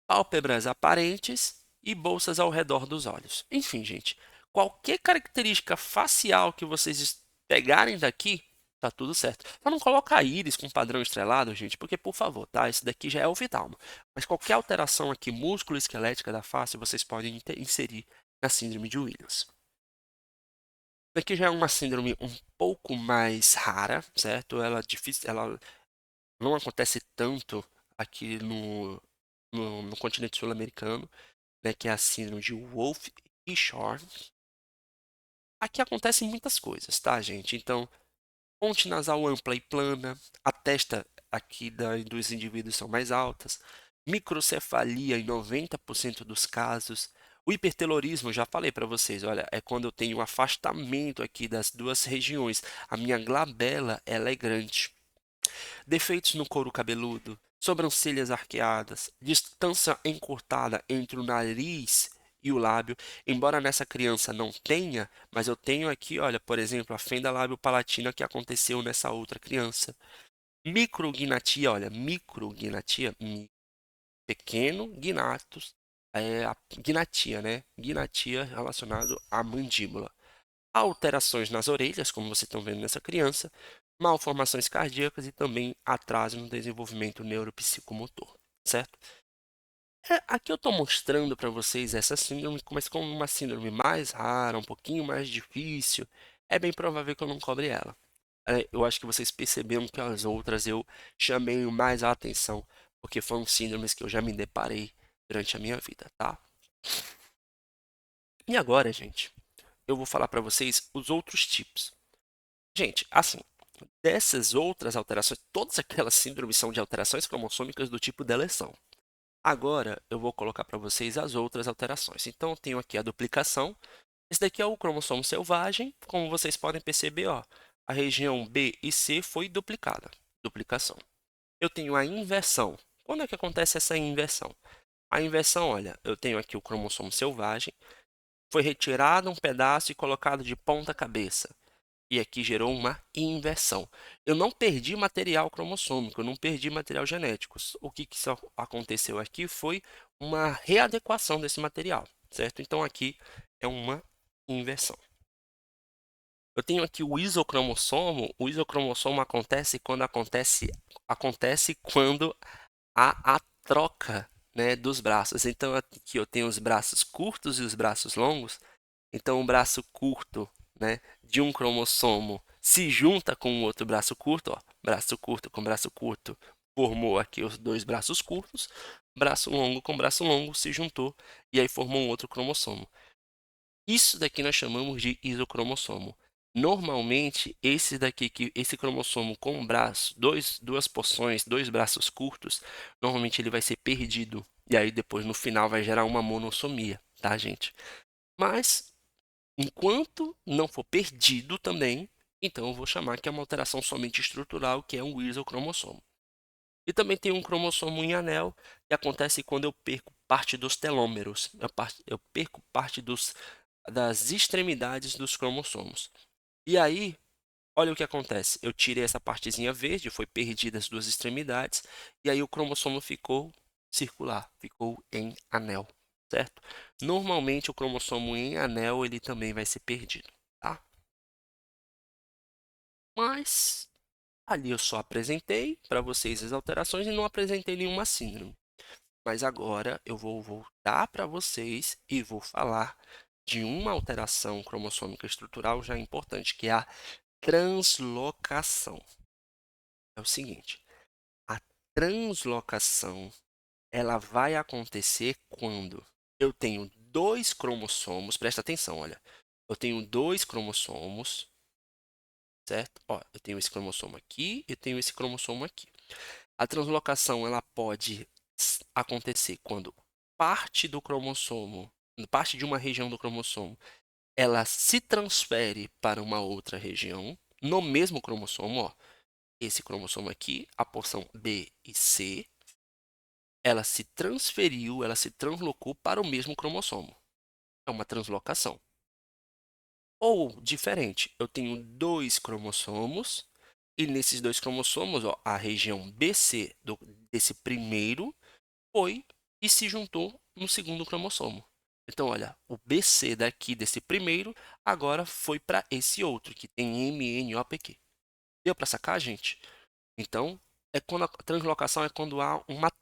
Pálpebras aparentes, e bolsas ao redor dos olhos. Enfim, gente, qualquer característica facial que vocês pegarem daqui, tá tudo certo. Só não coloca a íris com padrão estrelado, gente, porque, por favor, tá? Esse daqui já é o oftalmo. Mas qualquer alteração aqui músculo-esquelética da face, vocês podem inserir na síndrome de Williams. Aqui já é uma síndrome um pouco mais rara, certo? Ela não acontece tanto aqui no continente sul-americano, né, que é a síndrome de Wolff-Ricard. Aqui acontecem muitas coisas, tá, gente? Então, ponte nasal ampla e plana, a testa aqui dos indivíduos são mais altas, microcefalia em 90% dos casos. O hipertelorismo, já falei para vocês, olha, é quando eu tenho um afastamento aqui das duas regiões. A minha glabela, ela é grande. Defeitos no couro cabeludo, sobrancelhas arqueadas, distância encurtada entre o nariz e o lábio. Embora nessa criança não tenha, mas eu tenho aqui, olha, por exemplo, a fenda lábio-palatina que aconteceu nessa outra criança. Micrognatia, olha, micrognatia, pequeno gnatus, a gnatia, né? Gnatia relacionado à mandíbula. Alterações nas orelhas, como vocês estão vendo nessa criança, malformações cardíacas e também atraso no desenvolvimento neuropsicomotor, certo? Aqui eu estou mostrando para vocês essa síndrome, mas como uma síndrome mais rara, um pouquinho mais difícil, é bem provável que eu não cobre ela. Eu acho que vocês perceberam que as outras eu chamei mais a atenção, porque foram síndromes que eu já me deparei durante a minha vida, tá? E agora, gente, eu vou falar para vocês os outros tipos. Gente, assim, dessas outras alterações, todas aquelas síndromes são de alterações cromossômicas do tipo deleção. Agora, eu vou colocar para vocês as outras alterações. Então, eu tenho aqui a duplicação. Esse daqui é o cromossomo selvagem. Como vocês podem perceber, ó, a região B e C foi duplicada. Duplicação. Eu tenho a inversão. Quando é que acontece essa inversão? A inversão, olha, eu tenho aqui o cromossomo selvagem. Foi retirado um pedaço e colocado de ponta cabeça. E aqui gerou uma inversão. Eu não perdi material cromossômico, eu não perdi material genético. O que só aconteceu aqui foi uma readequação desse material, certo? Então aqui é uma inversão. Eu tenho aqui o isocromossomo. O isocromossomo acontece quando há a troca, né, dos braços. Então aqui eu tenho os braços curtos e os braços longos. Então, o braço curto, né, de um cromossomo se junta com o outro braço curto, ó, braço curto com braço curto, formou aqui os dois braços curtos, braço longo com braço longo se juntou e aí formou um outro cromossomo. Isso daqui nós chamamos de isocromossomo. Normalmente, esse cromossomo com um braço, duas porções, dois braços curtos, normalmente ele vai ser perdido. E aí depois no final vai gerar uma monossomia, tá, gente? Mas enquanto não for perdido também, então eu vou chamar que é uma alteração somente estrutural, que é um isocromossomo. E também tem um cromossomo em anel, que acontece quando eu perco parte dos telômeros. Eu perco parte das extremidades dos cromossomos. E aí, olha o que acontece. Eu tirei essa partezinha verde, foi perdida as duas extremidades, e aí o cromossomo ficou circular, ficou em anel, certo? Normalmente o cromossomo em anel ele também vai ser perdido, tá? Mas ali eu só apresentei para vocês as alterações e não apresentei nenhuma síndrome. Mas agora eu vou voltar para vocês e vou falar de uma alteração cromossômica estrutural já importante, que é a translocação. É o seguinte, a translocação ela vai acontecer quando eu tenho dois cromossomos, presta atenção, olha. Eu tenho dois cromossomos, certo? Ó, eu tenho esse cromossomo aqui e tenho esse cromossomo aqui. A translocação ela pode acontecer quando parte do cromossomo, parte de uma região do cromossomo, ela se transfere para uma outra região no mesmo cromossomo, ó. Esse cromossomo aqui, a porção B e C, ela se transferiu, ela se translocou para o mesmo cromossomo. É uma translocação. Ou, diferente, eu tenho dois cromossomos, e nesses dois cromossomos, ó, a região BC desse primeiro foi e se juntou no segundo cromossomo. Então, olha, o BC daqui desse primeiro agora foi para esse outro, que tem MNOPQ. Deu para sacar, gente? Então, é quando a translocação é quando há uma,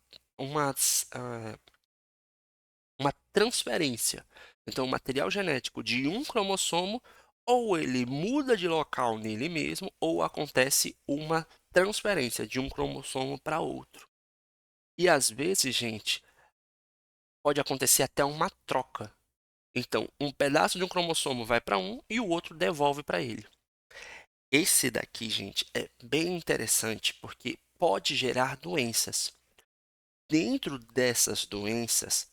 ah, uma transferência. Então, o material genético de um cromossomo, ou ele muda de local nele mesmo, ou acontece uma transferência de um cromossomo para outro. E às vezes, gente, pode acontecer até uma troca. Então, um pedaço de um cromossomo vai para um e o outro devolve para ele. Esse daqui, gente, é bem interessante porque pode gerar doenças. Dentro dessas doenças,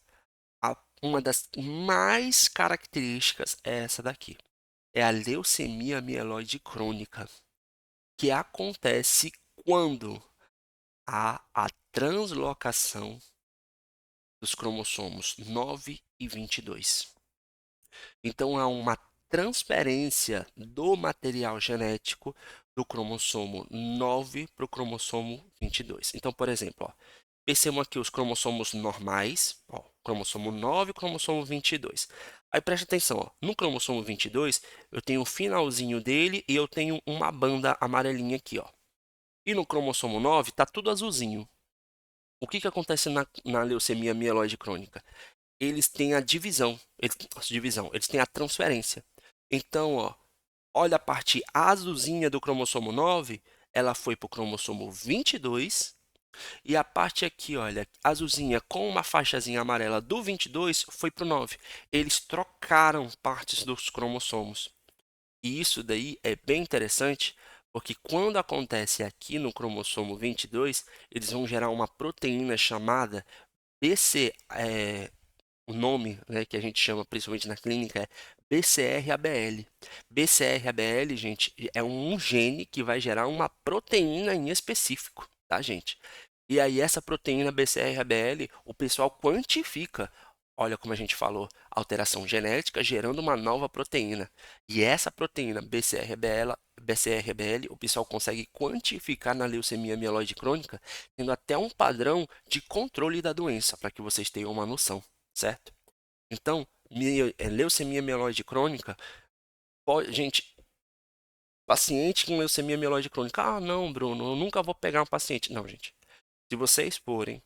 uma das mais características é essa daqui. É a leucemia mieloide crônica, que acontece quando há a translocação dos cromossomos 9 e 22. Então, há uma transferência do material genético do cromossomo 9 para o cromossomo 22. Então, por exemplo, ó, percebam aqui os cromossomos normais, ó, cromossomo 9 e cromossomo 22. Aí preste atenção, ó, no cromossomo 22, eu tenho o finalzinho dele e eu tenho uma banda amarelinha aqui, ó. E no cromossomo 9 está tudo azulzinho. O que acontece na leucemia mieloide crônica? Eles têm a eles têm a transferência. Então, ó, olha a parte azulzinha do cromossomo 9, ela foi para o cromossomo 22, e a parte aqui, olha, azulzinha com uma faixazinha amarela do 22 foi para o 9. Eles trocaram partes dos cromossomos. E isso daí é bem interessante, porque quando acontece aqui no cromossomo 22, eles vão gerar uma proteína chamada BC, o nome, né, que a gente chama principalmente na clínica é BCR-ABL. BCR-ABL, gente, é um gene que vai gerar uma proteína em específico, tá, gente? E aí essa proteína BCR-ABL, o pessoal quantifica. Olha como a gente falou, alteração genética gerando uma nova proteína. E essa proteína BCR-ABL, o pessoal consegue quantificar na leucemia mieloide crônica, tendo até um padrão de controle da doença, para que vocês tenham uma noção, certo? Então, leucemia mieloide crônica, gente, paciente com leucemia mieloide crônica, ah, não, Bruno, eu nunca vou pegar um paciente. Não, gente, se vocês forem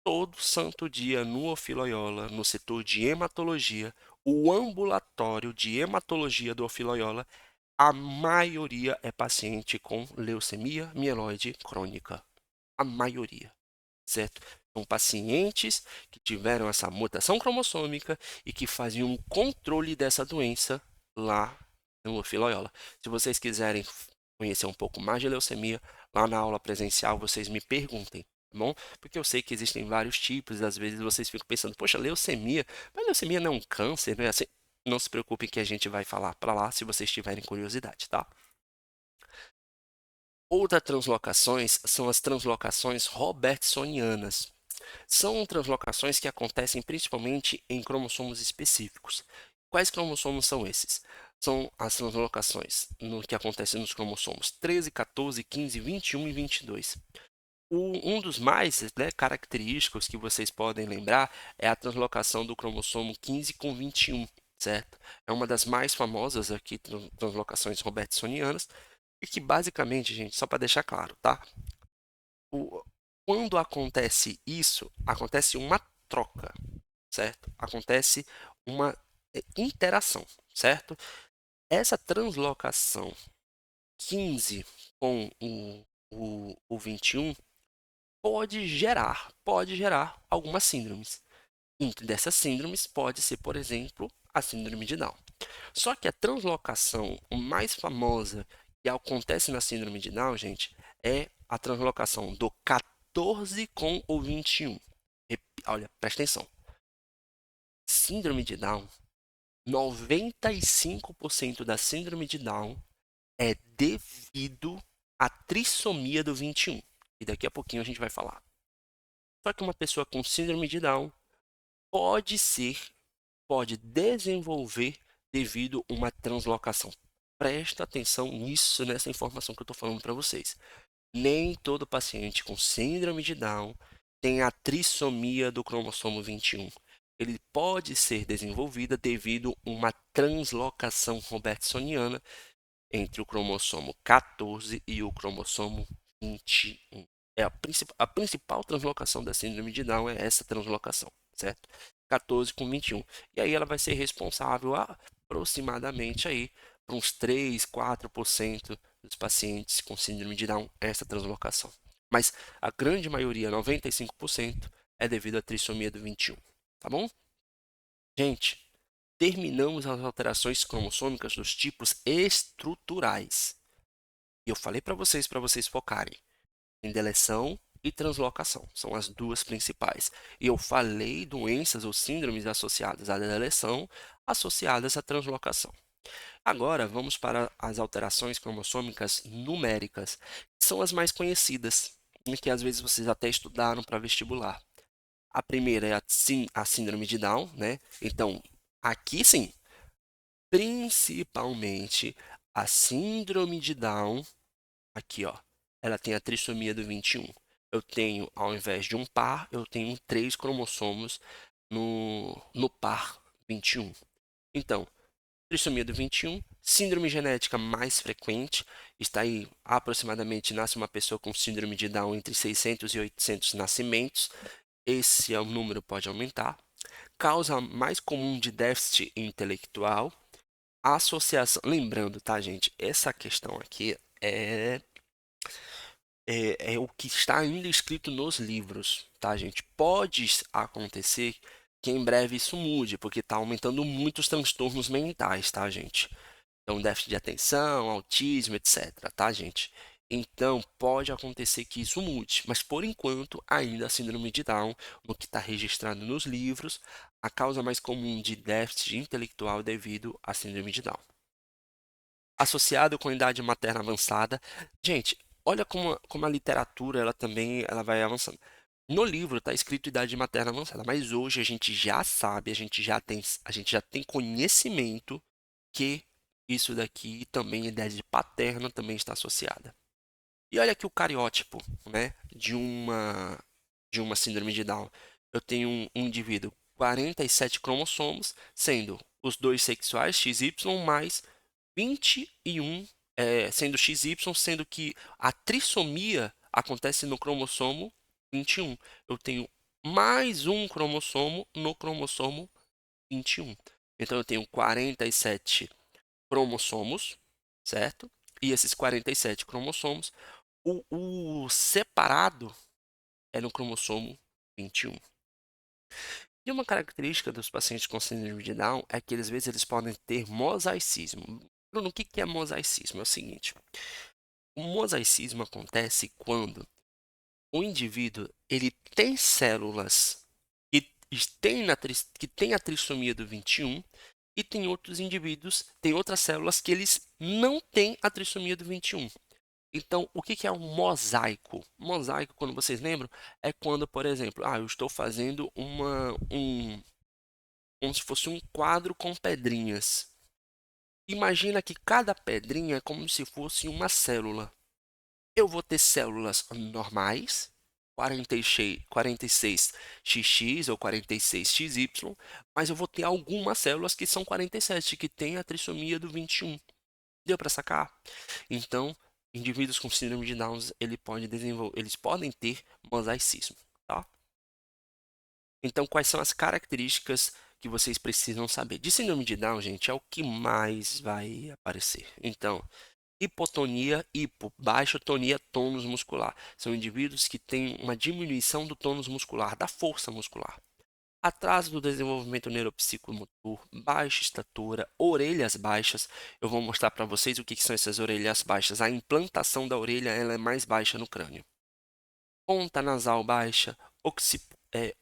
todo santo dia no Ofiloiola, no setor de hematologia, o ambulatório de hematologia do Ofiloiola, a maioria é paciente com leucemia mieloide crônica. A maioria, certo? São pacientes que tiveram essa mutação cromossômica e que faziam um controle dessa doença lá no Ofiloiola. Se vocês quiserem conhecer um pouco mais de leucemia, lá na aula presencial vocês me perguntem, tá bom? Porque eu sei que existem vários tipos, às vezes vocês ficam pensando, poxa, leucemia, mas leucemia não é um câncer, não é assim? Não se preocupem que a gente vai falar para lá se vocês tiverem curiosidade, tá? Outras translocações são as translocações robertsonianas. São translocações que acontecem principalmente em cromossomos específicos. Quais cromossomos são esses? São as translocações que acontecem nos cromossomos 13, 14, 15, 21 e 22. Um dos mais, né, característicos que vocês podem lembrar é a translocação do cromossomo 15 com 21, certo? É uma das mais famosas aqui, translocações robertsonianas, e que basicamente, gente, só para deixar claro, tá? Quando acontece isso, acontece uma troca, certo? Acontece uma interação, certo? Essa translocação 15 com o 21 pode gerar algumas síndromes. Entre dessas síndromes pode ser, por exemplo, a síndrome de Down. Só que a translocação mais famosa que acontece na síndrome de Down, gente, é a translocação do 14 com o 21. Olha, presta atenção. Síndrome de Down, 95% da síndrome de Down é devido à trissomia do 21. E daqui a pouquinho a gente vai falar. Só que uma pessoa com síndrome de Down pode desenvolver devido a uma translocação. Presta atenção nisso, nessa informação que eu estou falando para vocês. Nem todo paciente com síndrome de Down tem a trissomia do cromossomo 21. ele pode ser desenvolvida devido a uma translocação robertsoniana entre o cromossomo 14 e o cromossomo 21. A principal translocação da síndrome de Down é essa translocação, certo? 14 com 21. E aí ela vai ser responsável aproximadamente aí por uns 3, 4% dos pacientes com síndrome de Down, essa translocação. Mas a grande maioria, 95%, é devido à trissomia do 21, tá bom? Gente, terminamos as alterações cromossômicas dos tipos estruturais. E eu falei para vocês focarem em deleção e translocação. São as duas principais. E eu falei doenças ou síndromes associadas à deleção, associadas à translocação. Agora, vamos para as alterações cromossômicas numéricas, que são as mais conhecidas, e que às vezes vocês até estudaram para vestibular. A primeira é a síndrome de Down, né? Então, aqui sim, principalmente a síndrome de Down, aqui ó, ela tem a trissomia do 21. Eu tenho, ao invés de um par, eu tenho 3 cromossomos no par 21. Então, trissomia do 21, síndrome genética mais frequente, está aí aproximadamente, nasce uma pessoa com síndrome de Down entre 600 e 800 nascimentos, esse é o número pode aumentar. Causa mais comum de déficit intelectual, associação, lembrando, tá, gente, essa questão aqui é o que está ainda escrito nos livros, tá, gente? Pode acontecer que em breve isso mude, porque está aumentando muito os transtornos mentais, tá, gente? Então, déficit de atenção, autismo, etc, tá, gente? Então, pode acontecer que isso mude, mas por enquanto, ainda a síndrome de Down, no que está registrado nos livros, a causa mais comum de déficit intelectual é devido à síndrome de Down. Associado com idade materna avançada. Gente, olha como a literatura ela vai avançando. No livro está escrito idade materna avançada, mas hoje a gente já sabe, a gente já tem conhecimento que isso daqui também, idade paterna, também está associada. E olha aqui o cariótipo, né, de uma síndrome de Down. Eu tenho um indivíduo 47 cromossomos, sendo os dois sexuais, XY, mais 21, sendo XY, sendo que a trissomia acontece no cromossomo 21. Eu tenho mais um cromossomo no cromossomo 21. Então, eu tenho 47 cromossomos, certo? E esses 47 cromossomos, o separado é no cromossomo 21. E uma característica dos pacientes com síndrome de Down é que, às vezes, eles podem ter mosaicismo. Bruno, o que é mosaicismo? É o seguinte, o mosaicismo acontece quando o indivíduo ele tem células que têm a trissomia do 21 e tem outros indivíduos, tem outras células que eles não têm a trissomia do 21. Então, o que é um mosaico? Mosaico, quando vocês lembram, é quando, por exemplo, eu estou fazendo como se fosse um quadro com pedrinhas. Imagina que cada pedrinha é como se fosse uma célula. Eu vou ter células normais, 46XX ou 46XY, mas eu vou ter algumas células que são 47, que têm a trissomia do 21. Deu para sacar? Então, indivíduos com síndrome de Down, eles podem ter mosaicismo, tá? Então, quais são as características que vocês precisam saber? De síndrome de Down, gente, é o que mais vai aparecer. Então, hipotonia, baixa tonia, tônus muscular. São indivíduos que têm uma diminuição do tônus muscular, da força muscular. Atraso do desenvolvimento neuropsicomotor, baixa estatura, orelhas baixas. Eu vou mostrar para vocês o que são essas orelhas baixas. A implantação da orelha ela é mais baixa no crânio. Ponta nasal baixa,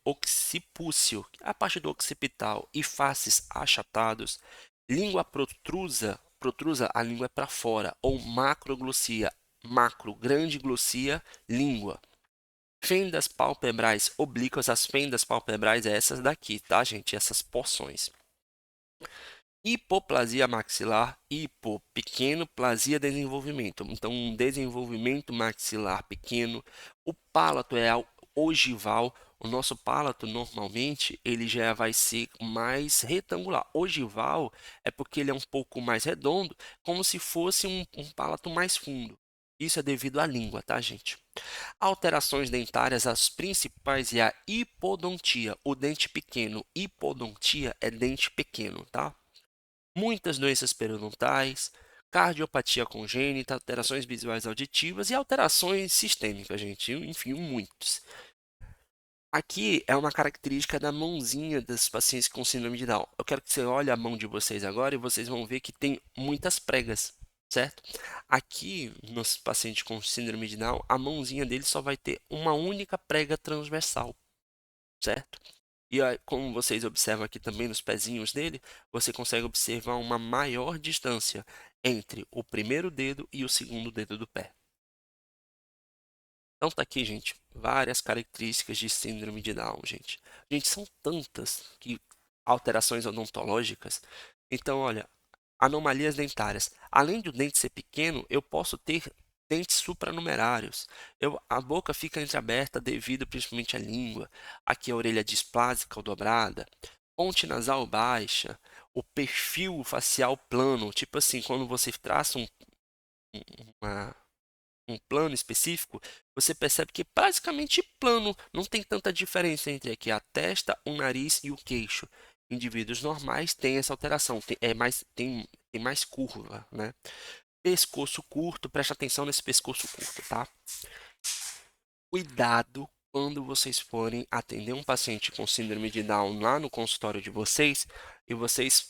occipúcio, a parte do occipital, e faces achatados. Língua protrusa, a língua é para fora, ou macroglossia, grande glossia, língua. Fendas palpebrais oblíquas, as fendas palpebrais é essas daqui, tá, gente? Essas porções. Hipoplasia maxilar, pequeno, plasia, desenvolvimento. Então, um desenvolvimento maxilar pequeno. O ogival. O nosso palato, normalmente, ele já vai ser mais retangular. Ogival é porque ele é um pouco mais redondo, como se fosse um palato mais fundo. Isso é devido à língua, tá, gente? Alterações dentárias, as principais é a hipodontia, o dente pequeno. Hipodontia é dente pequeno, tá? Muitas doenças periodontais, cardiopatia congênita, alterações visuais auditivas e alterações sistêmicas, gente. Enfim, muitos. Aqui é uma característica da mãozinha dos pacientes com síndrome de Down. Eu quero que você olhe a mão de vocês agora e vocês vão ver que tem muitas pregas, certo? Aqui, nos pacientes com síndrome de Down, a mãozinha dele só vai ter uma única prega transversal, certo? E aí, como vocês observam aqui também nos pezinhos dele, você consegue observar uma maior distância entre o primeiro dedo e o segundo dedo do pé. Então tá aqui, gente, várias características de síndrome de Down, gente. Gente, são tantas que alterações odontológicas. Então, olha, anomalias dentárias. Além do dente ser pequeno, eu posso ter dentes supranumerários. A boca fica entreaberta devido principalmente à língua. Aqui a orelha displásica ou dobrada. Ponte nasal baixa. O perfil facial plano. Tipo assim, quando você traça uma um plano específico, você percebe que é basicamente plano, não tem tanta diferença entre aqui a testa, o nariz e o queixo. Indivíduos normais têm essa alteração, tem mais curva, né? Pescoço curto, preste atenção nesse pescoço curto, tá? Cuidado quando vocês forem atender um paciente com síndrome de Down lá no consultório de vocês e vocês,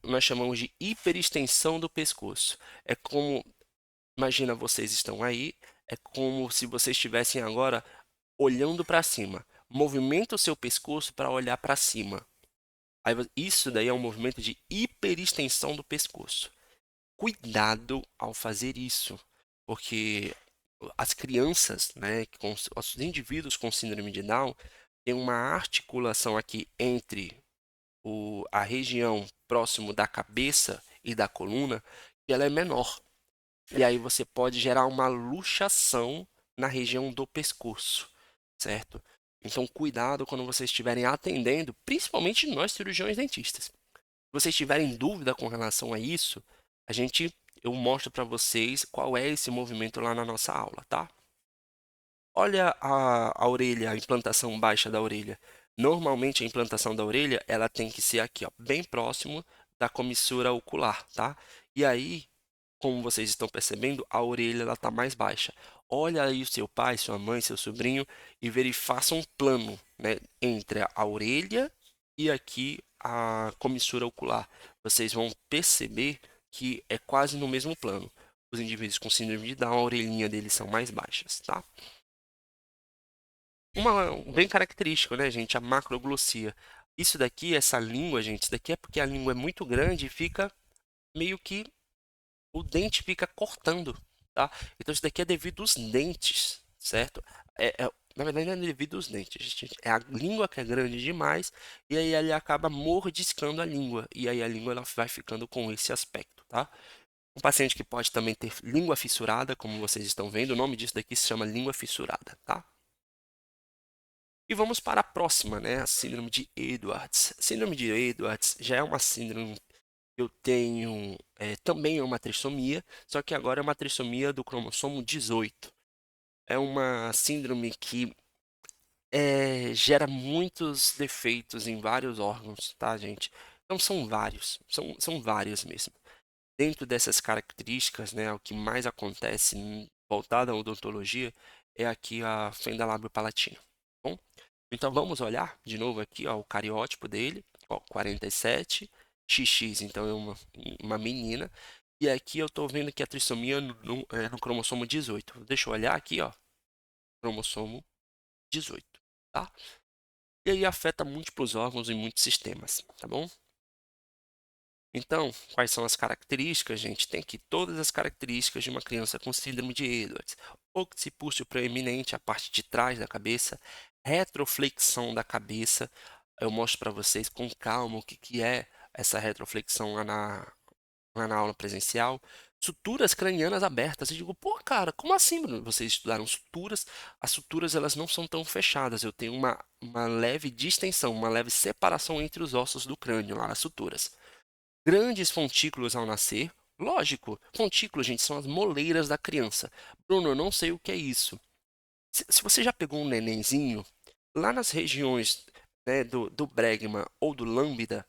nós chamamos de hiperextensão do pescoço. É como Imagina, vocês estão aí, é como se vocês estivessem agora olhando para cima. Movimenta o seu pescoço para olhar para cima. Isso daí é um movimento de hiperextensão do pescoço. Cuidado ao fazer isso, porque as crianças, né, os indivíduos com síndrome de Down, têm uma articulação aqui entre a região próximo da cabeça e da coluna, que ela é menor. E aí você pode gerar uma luxação na região do pescoço, certo? Então, cuidado quando vocês estiverem atendendo, principalmente nós cirurgiões dentistas. Se vocês tiverem dúvida com relação a isso, eu mostro para vocês qual é esse movimento lá na nossa aula, tá? Olha a orelha, a implantação baixa da orelha. Normalmente a implantação da orelha, ela tem que ser aqui, ó, bem próximo da comissura ocular, tá? E aí, como vocês estão percebendo, a orelha está mais baixa. Olha aí o seu pai, sua mãe, seu sobrinho e faça um plano, né, entre a orelha e aqui a comissura ocular. Vocês vão perceber que é quase no mesmo plano. Os indivíduos com síndrome de Down, a orelhinha deles são mais baixas, tá? Bem característico, né, gente? A macroglossia. Isso daqui, essa língua, gente, isso daqui é porque a língua é muito grande e fica meio que o dente fica cortando, tá? Então isso daqui é devido aos dentes, certo? Na verdade não é devido aos dentes, gente. É a língua que é grande demais e aí ele acaba mordiscando a língua e aí a língua ela vai ficando com esse aspecto, tá? Um paciente que pode também ter língua fissurada, como vocês estão vendo, o nome disso daqui se chama língua fissurada, tá? E vamos para a próxima, né? A síndrome de Edwards. Síndrome de Edwards já é uma síndrome. Eu tenho também uma trissomia, só que agora é uma trissomia do cromossomo 18. É uma síndrome que gera muitos defeitos em vários órgãos, tá, gente? Então são vários, são vários mesmo. Dentro dessas características, né, o que mais acontece voltado à odontologia é aqui a fenda lábio-palatina, tá bom? Então vamos olhar de novo aqui, ó, o cariótipo dele, ó, 47, XX, então é uma menina, e aqui eu estou vendo que a trissomia é no cromossomo 18. Deixa eu olhar aqui, ó, cromossomo 18, tá? E aí afeta múltiplos órgãos e muitos sistemas, tá bom? Então, quais são as características, gente? Tem aqui todas as características de uma criança com síndrome de Edwards. Occipúcio proeminente, a parte de trás da cabeça, retroflexão da cabeça. Eu mostro para vocês com calma o que é essa retroflexão lá na aula presencial. suturas cranianas abertas. Eu digo, pô, cara, como assim, Bruno? Vocês estudaram suturas? As suturas, elas não são tão fechadas. Eu tenho uma leve distensão, uma leve separação entre os ossos do crânio, lá, as suturas. Grandes fontículos ao nascer. Lógico, fontículos, gente, são as moleiras da criança. Bruno, eu não sei o que é isso. Se você já pegou um nenenzinho, lá nas regiões, né, do bregma ou do lambda,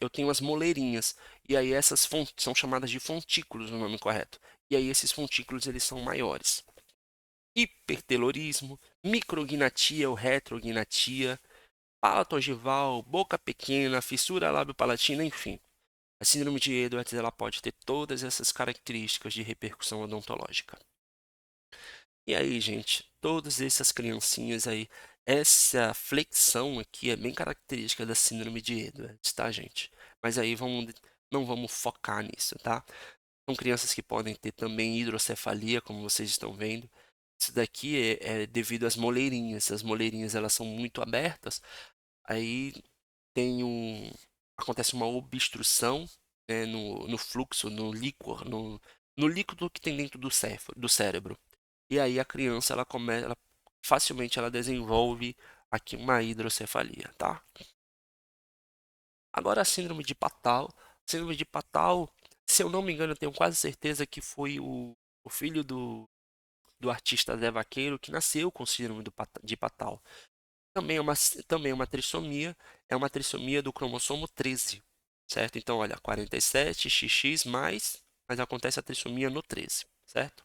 eu tenho as moleirinhas. E aí essas são chamadas de fontículos, no nome correto. E aí esses fontículos, eles são maiores. Hipertelorismo, micrognatia ou retrognatia, palato ogival, boca pequena, fissura lábio-palatina, enfim. A síndrome de Edwards, ela pode ter todas essas características de repercussão odontológica. E aí, gente, todas essas criancinhas aí, essa flexão aqui é bem característica da síndrome de Edwards, tá, gente? Mas aí não vamos focar nisso, tá? São crianças que podem ter também hidrocefalia, como vocês estão vendo. Isso daqui é devido às moleirinhas. As moleirinhas, elas são muito abertas. Aí acontece uma obstrução, né, no fluxo, no líquido que tem dentro do cérebro. E aí a criança, facilmente ela desenvolve aqui uma hidrocefalia, tá? Agora a síndrome de Patau. Síndrome de Patau, se eu não me engano, eu tenho quase certeza que foi o filho do artista Zé Vaqueiro que nasceu com síndrome de Patau. Também é uma trissomia do cromossomo 13, certo? Então, olha, 47, XX mas acontece a trissomia no 13, certo?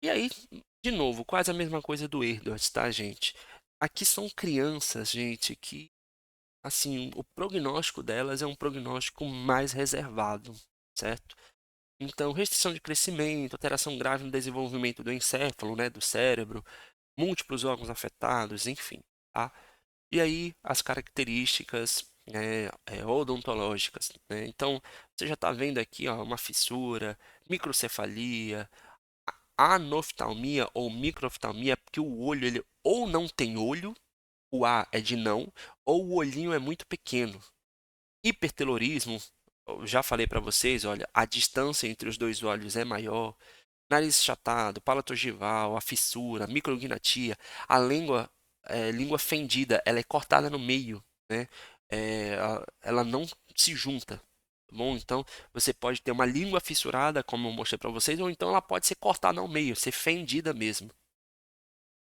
E aí, de novo, quase a mesma coisa do Edwards, tá, gente? Aqui são crianças, gente, que, assim, o prognóstico delas é um prognóstico mais reservado, certo? Então, restrição de crescimento, alteração grave no desenvolvimento do encéfalo, né, do cérebro, múltiplos órgãos afetados, enfim, tá? E aí, as características, né, odontológicas, né? Então, você já está vendo aqui, ó, uma fissura, microcefalia, anoftalmia ou microftalmia, porque o olho ele ou não tem olho, o A é de não, ou o olhinho é muito pequeno. Hipertelorismo, eu já falei para vocês, olha, a distância entre os dois olhos é maior. Nariz achatado, palato ogival, a fissura, micrognatia, a língua fendida, ela é cortada no meio, né? Ela não se junta, tá bom? Então, você pode ter uma língua fissurada, como eu mostrei para vocês, ou então ela pode ser cortada ao meio, ser fendida mesmo.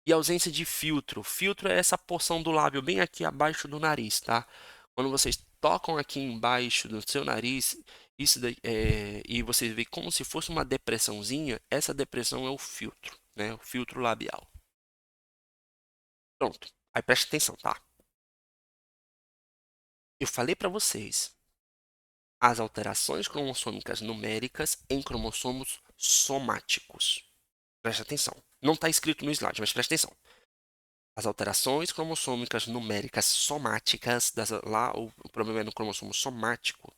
E ausência de filtro. Filtro é essa porção do lábio bem aqui abaixo do nariz, tá? Quando vocês tocam aqui embaixo do seu nariz, e vocês veem como se fosse uma depressãozinha, essa depressão é o filtro, né? O filtro labial. Pronto. Aí preste atenção, tá? Eu falei para vocês as alterações cromossômicas numéricas em cromossomos somáticos. Preste atenção. Não está escrito no slide, mas preste atenção. As alterações cromossômicas numéricas somáticas, lá o problema é no cromossomo somático,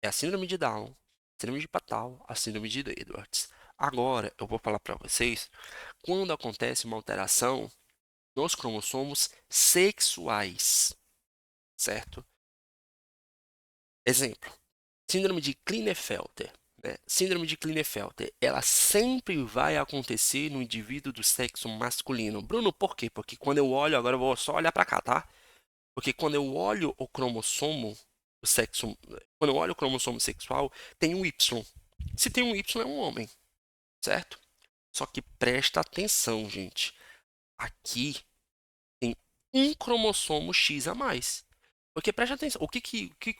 é a síndrome de Down, a síndrome de Patau, a síndrome de Edwards. Agora, eu vou falar para vocês quando acontece uma alteração nos cromossomos sexuais, certo? Exemplo, síndrome de Klinefelter. Né? Síndrome de Klinefelter, ela sempre vai acontecer no indivíduo do sexo masculino. Bruno, por quê? Porque quando eu olho, agora eu vou só olhar para cá, tá? Porque quando eu olho o cromossomo, o sexo, quando eu olho o cromossomo sexual, tem um Y. Se tem um Y, é um homem, certo? Só que presta atenção, gente. Aqui tem um cromossomo X a mais. Porque presta atenção,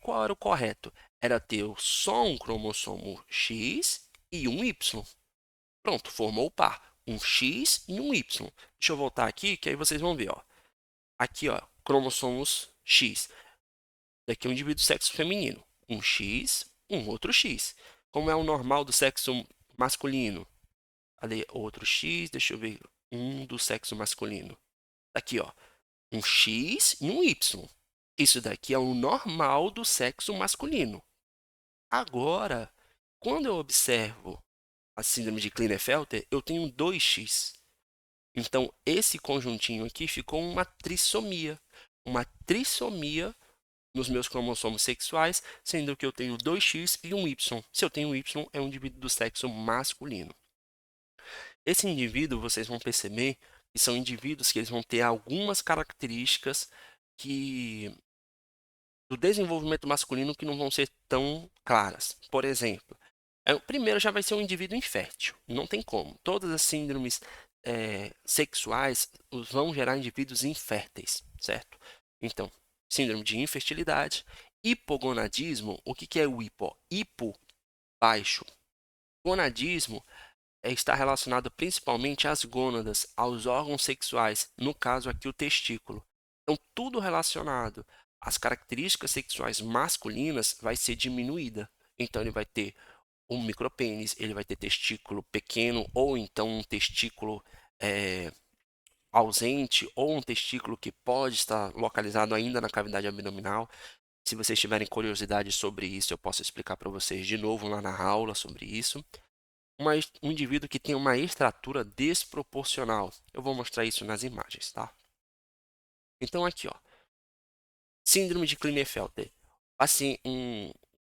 qual era o correto? Era ter só um cromossomo X e um Y. Pronto, formou o par. Um X e um Y. Deixa eu voltar aqui, que aí vocês vão ver, ó. Aqui, ó, cromossomos X. Daqui é um indivíduo do sexo feminino. Um X, um outro X. Como é o normal do sexo masculino? Ali, outro X, deixa eu ver. Um do sexo masculino. Aqui, ó. Um X e um Y. Isso daqui é o normal do sexo masculino. Agora, quando eu observo a síndrome de Klinefelter, eu tenho 2X. Então, esse conjuntinho aqui ficou uma trissomia. Uma trissomia nos meus cromossomos sexuais, sendo que eu tenho 2X e um Y. Se eu tenho Y, é um indivíduo do sexo masculino. Esse indivíduo, vocês vão perceber que são indivíduos que eles vão ter algumas características que do desenvolvimento masculino que não vão ser tão claras. Por exemplo, o primeiro já vai ser um indivíduo infértil. Não tem como. Todas as síndromes sexuais vão gerar indivíduos inférteis, certo? Então, síndrome de infertilidade, hipogonadismo. O que é o hipo? Hipo, baixo. Gonadismo está relacionado principalmente às gônadas, aos órgãos sexuais, no caso aqui o testículo. Então, tudo relacionado às características sexuais masculinas vai ser diminuída. Então, ele vai ter um micropênis, ele vai ter testículo pequeno, ou então um testículo ausente, ou um testículo que pode estar localizado ainda na cavidade abdominal. Se vocês tiverem curiosidade sobre isso, eu posso explicar para vocês de novo lá na aula sobre isso. Um indivíduo que tem uma estrutura desproporcional. Eu vou mostrar isso nas imagens, tá? Então, aqui, ó. Síndrome de Klinefelter.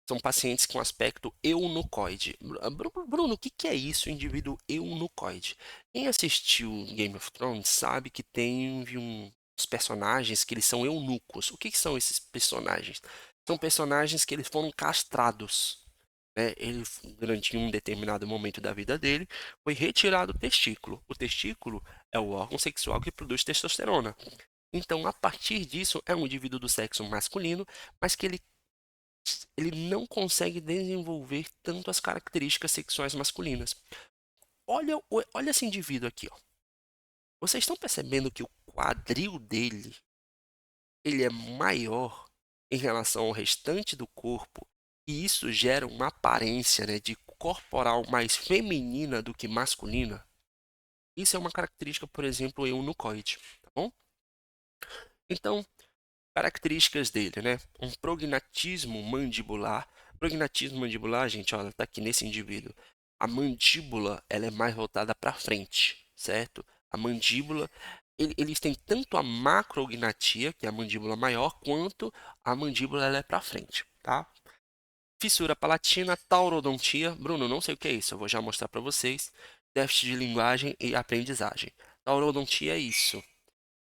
São pacientes com aspecto eunucoide. Bruno, o que é isso, indivíduo eunucoide? Quem assistiu Game of Thrones sabe que tem uns personagens que eles são eunucos. O que são esses personagens? São personagens que eles foram castrados. Ele, durante um determinado momento da vida dele, foi retirado o testículo. O testículo é o órgão sexual que produz testosterona. Então, a partir disso, é um indivíduo do sexo masculino, mas que ele não consegue desenvolver tanto as características sexuais masculinas. Olha esse indivíduo aqui, ó. Vocês estão percebendo que o quadril dele ele é maior em relação ao restante do corpo, e isso gera uma aparência, né, de corporal mais feminina do que masculina? Isso é uma característica, por exemplo, eunucoide, tá bom? Então, características dele, né? Um prognatismo mandibular. Prognatismo mandibular, gente, olha, tá aqui nesse indivíduo. A mandíbula, ela é mais voltada para frente, certo? A mandíbula, eles têm tanto a macrognatia, que é a mandíbula maior, quanto a mandíbula ela é para frente, tá? Fissura palatina, taurodontia. Bruno, não sei o que é isso, eu vou já mostrar para vocês. Déficit de linguagem e aprendizagem. Taurodontia é isso.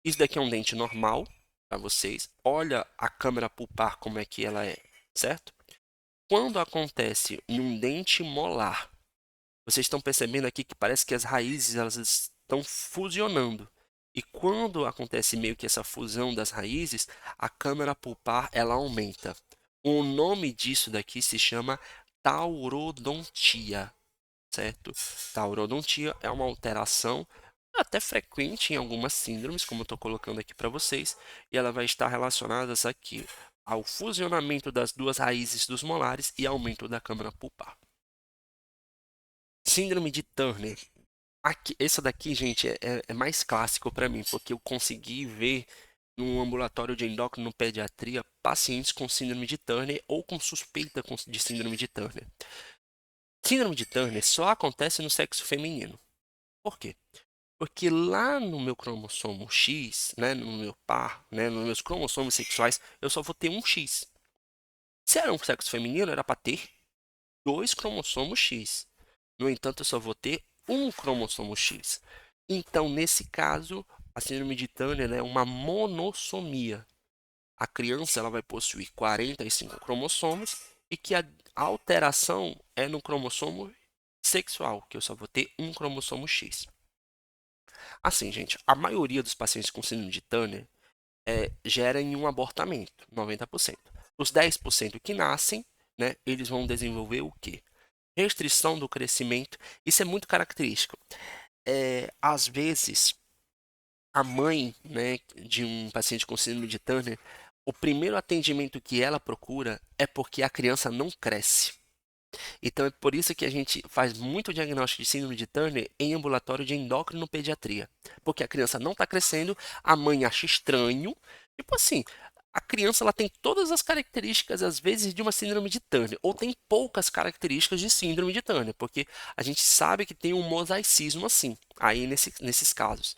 Isso daqui é um dente normal para vocês. Olha a câmera pulpar como é que ela é, certo? Quando acontece em um dente molar, vocês estão percebendo aqui que parece que as raízes elas estão fusionando. E quando acontece meio que essa fusão das raízes, a câmera pulpar ela aumenta. O nome disso daqui se chama taurodontia, certo? Taurodontia é uma alteração até frequente em algumas síndromes, como eu estou colocando aqui para vocês, e ela vai estar relacionada aqui ao fusionamento das duas raízes dos molares e aumento da câmara pulpar. Síndrome de Turner. Essa daqui, gente, é mais clássico para mim, porque eu consegui ver no ambulatório de endocrinopediatria pacientes com síndrome de Turner ou com suspeita de síndrome de Turner. Síndrome de Turner só acontece no sexo feminino. Por quê? Porque lá no meu cromossomo X, né, no meu par, né, nos meus cromossomos sexuais, eu só vou ter um X. Se era um sexo feminino, era para ter 2 cromossomos X. No entanto, eu só vou ter um cromossomo X. Então, nesse caso, a síndrome de Turner é uma monossomia. A criança ela vai possuir 45 cromossomos e que a alteração é no cromossomo sexual, que eu só vou ter um cromossomo X. Assim, gente, a maioria dos pacientes com síndrome de Turner gera em um abortamento, 90%. Os 10% que nascem, né, eles vão desenvolver o quê? Restrição do crescimento. Isso é muito característico. Às vezes, a mãe, né, de um paciente com síndrome de Turner, o primeiro atendimento que ela procura é porque a criança não cresce. Então é por isso que a gente faz muito diagnóstico de síndrome de Turner em ambulatório de endocrinopediatria. Porque a criança não está crescendo, a mãe acha estranho. Tipo assim, a criança ela tem todas as características, às vezes, de uma síndrome de Turner, ou tem poucas características de síndrome de Turner, porque a gente sabe que tem um mosaicismo assim, aí nesses casos.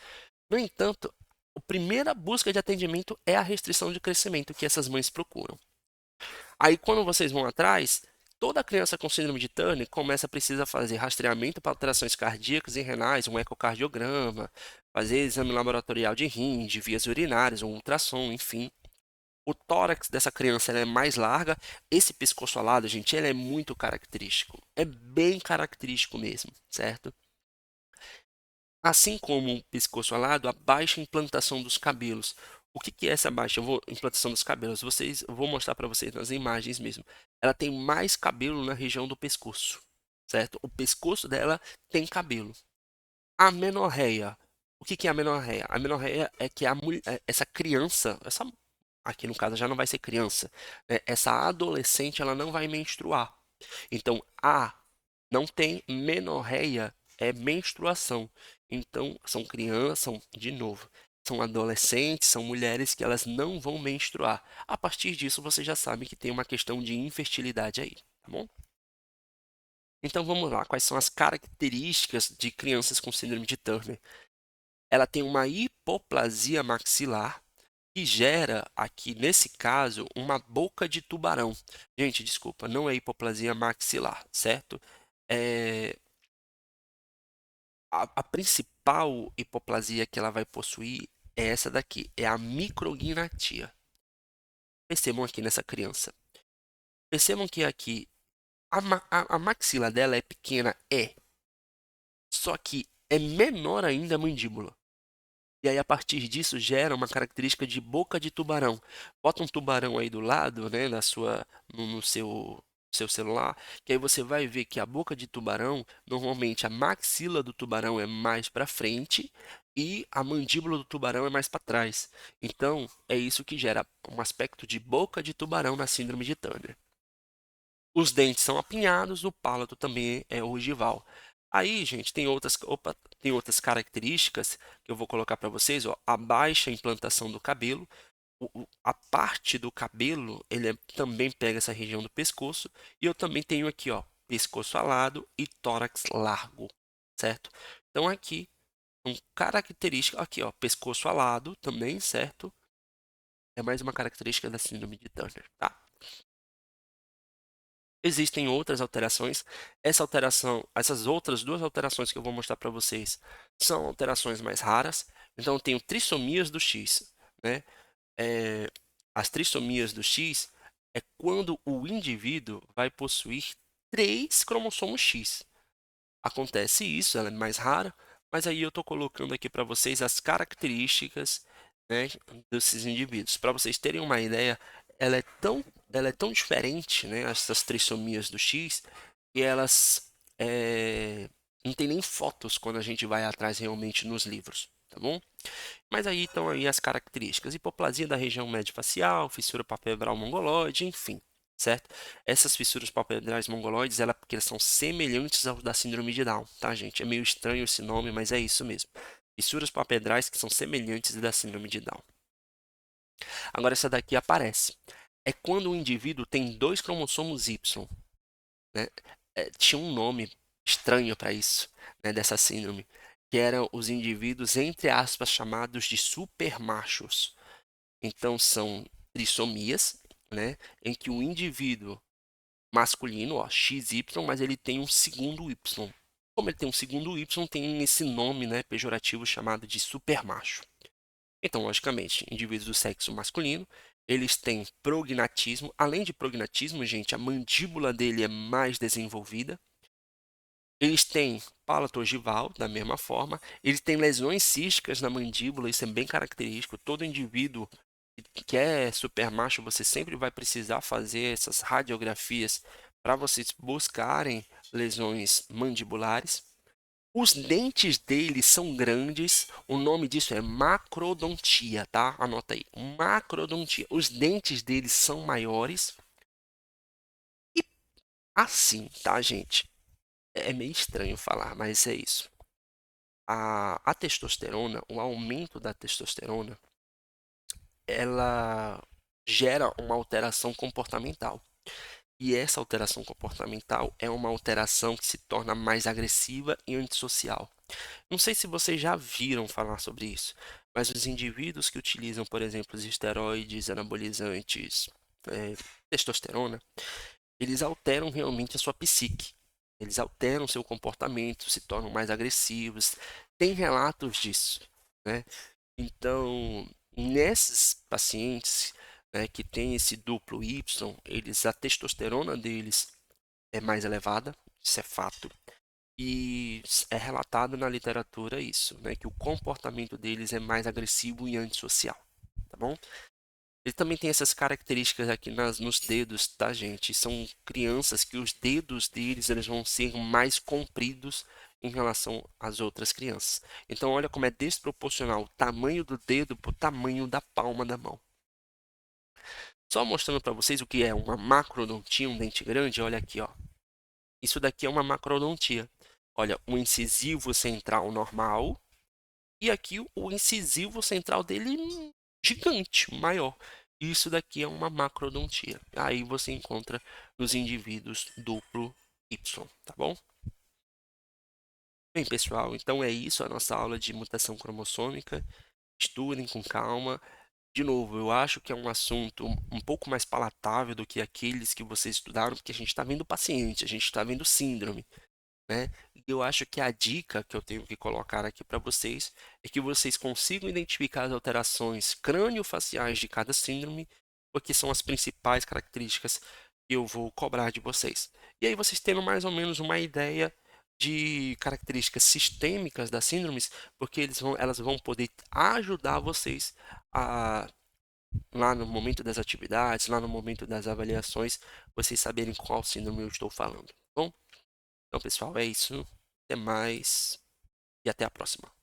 No entanto, a primeira busca de atendimento é a restrição de crescimento que essas mães procuram. Aí, quando vocês vão atrás, toda criança com síndrome de Turner começa a precisar fazer rastreamento para alterações cardíacas e renais, um ecocardiograma, fazer exame laboratorial de rim, de vias urinárias, um ultrassom, enfim. O tórax dessa criança ela é mais larga. Esse pescoço alado, gente, ele é muito característico. É bem característico mesmo, certo? Assim como o pescoço alado, a baixa implantação dos cabelos. O que que é essa baixa implantação dos cabelos? Eu vou mostrar para vocês nas imagens mesmo. Ela tem mais cabelo na região do pescoço, certo? O pescoço dela tem cabelo. A menorreia. O que que é a menorreia? A menorreia é que essa criança, aqui no caso já não vai ser criança, né? Essa adolescente, ela não vai menstruar. Então, não tem menorreia, é menstruação. Então, são crianças, de novo, são adolescentes, são mulheres que elas não vão menstruar. A partir disso, você já sabe que tem uma questão de infertilidade aí, tá bom? Então, vamos lá. Quais são as características de crianças com síndrome de Turner? Ela tem uma hipoplasia maxilar, que gera aqui, nesse caso, uma boca de tubarão. Gente, desculpa, não é hipoplasia maxilar, certo? É, a principal hipoplasia que ela vai possuir é essa daqui, é a micrognatia. Percebam aqui nessa criança. Percebam que aqui a maxila dela é pequena, só que é menor ainda a mandíbula. E aí, a partir disso, gera uma característica de boca de tubarão. Bota um tubarão aí do lado, né, no seu celular, que aí você vai ver que a boca de tubarão, normalmente a maxila do tubarão é mais para frente e a mandíbula do tubarão é mais para trás. Então, é isso que gera um aspecto de boca de tubarão na síndrome de Turner. Os dentes são apinhados, o palato também é ogival. Aí, gente, tem outras características que eu vou colocar para vocês, ó, a baixa implantação do cabelo, a parte do cabelo, também pega essa região do pescoço, e eu também tenho aqui, ó, pescoço alado e tórax largo, certo? Então aqui, característica, aqui, ó, pescoço alado também, certo? É mais uma característica da síndrome de Turner, tá? Existem outras alterações. Essas outras duas alterações que eu vou mostrar para vocês são alterações mais raras. Então, eu tenho trissomias do X, né? É, as trissomias do X é quando o indivíduo vai possuir três cromossomos X. Acontece isso, ela é mais rara, mas aí eu estou colocando aqui para vocês as características, né, desses indivíduos. Para vocês terem uma ideia, ela é tão, ela é tão diferente, né, essas trissomias do X, que elas não tem nem fotos quando a gente vai atrás realmente nos livros, tá bom? Mas aí estão aí as características: hipoplasia da região médio-facial, fissura palpebral mongoloide, enfim, certo? Essas fissuras palpebrais mongoloides, porque elas são semelhantes aos da síndrome de Down, tá, gente? É meio estranho esse nome, mas é isso mesmo. Fissuras palpebrais que são semelhantes da síndrome de Down. Agora, essa daqui aparece. É quando o indivíduo tem dois cromossomos Y, né? Tinha um nome estranho para isso, né, dessa síndrome, que eram os indivíduos, entre aspas, chamados de supermachos. Então, são trissomias, né, em que o indivíduo masculino, ó, XY, mas ele tem um segundo Y. Como ele tem um segundo Y, tem esse nome, né, pejorativo chamado de supermacho. Então, logicamente, indivíduos do sexo masculino, eles têm prognatismo. Além de prognatismo, gente, a mandíbula dele é mais desenvolvida. Eles têm palato ogival, da mesma forma. Eles têm lesões císticas na mandíbula, isso é bem característico. Todo indivíduo que é super macho, você sempre vai precisar fazer essas radiografias para vocês buscarem lesões mandibulares. Os dentes deles são grandes, o nome disso é macrodontia, tá? Anota aí, macrodontia. Os dentes deles são maiores e assim, tá, gente? É meio estranho falar, mas é isso. A testosterona, o aumento da testosterona, ela gera uma alteração comportamental. E essa alteração comportamental é uma alteração que se torna mais agressiva e antissocial. Não sei se vocês já viram falar sobre isso, mas os indivíduos que utilizam, por exemplo, os esteroides anabolizantes, testosterona, eles alteram realmente a sua psique. Eles alteram seu comportamento, se tornam mais agressivos. Tem relatos disso, né? Então, nesses pacientes, né, que têm esse duplo Y, a testosterona deles é mais elevada, isso é fato. E é relatado na literatura isso, né, que o comportamento deles é mais agressivo e antissocial, tá bom? Ele também tem essas características aqui nos dedos, tá, gente? São crianças que os dedos deles eles vão ser mais compridos em relação às outras crianças. Então, olha como é desproporcional o tamanho do dedo para o tamanho da palma da mão. Só mostrando para vocês o que é uma macrodontia, um dente grande, olha aqui, ó. Isso daqui é uma macrodontia. Olha, o incisivo central normal e aqui o incisivo central dele gigante, maior. Isso daqui é uma macrodontia. Aí você encontra nos indivíduos duplo Y, tá bom? Bem, pessoal, então é isso a nossa aula de mutação cromossômica. Estudem com calma. De novo, eu acho que é um assunto um pouco mais palatável do que aqueles que vocês estudaram, porque a gente está vendo paciente, a gente está vendo síndrome, né? E eu acho que a dica que eu tenho que colocar aqui para vocês é que vocês consigam identificar as alterações crânio-faciais de cada síndrome, porque são as principais características que eu vou cobrar de vocês. E aí vocês tendo mais ou menos uma ideia de características sistêmicas das síndromes, porque elas vão poder ajudar vocês a lá no momento das atividades, lá no momento das avaliações, vocês saberem qual síndrome eu estou falando, tá bom? Então, pessoal, é isso. Até mais e até a próxima.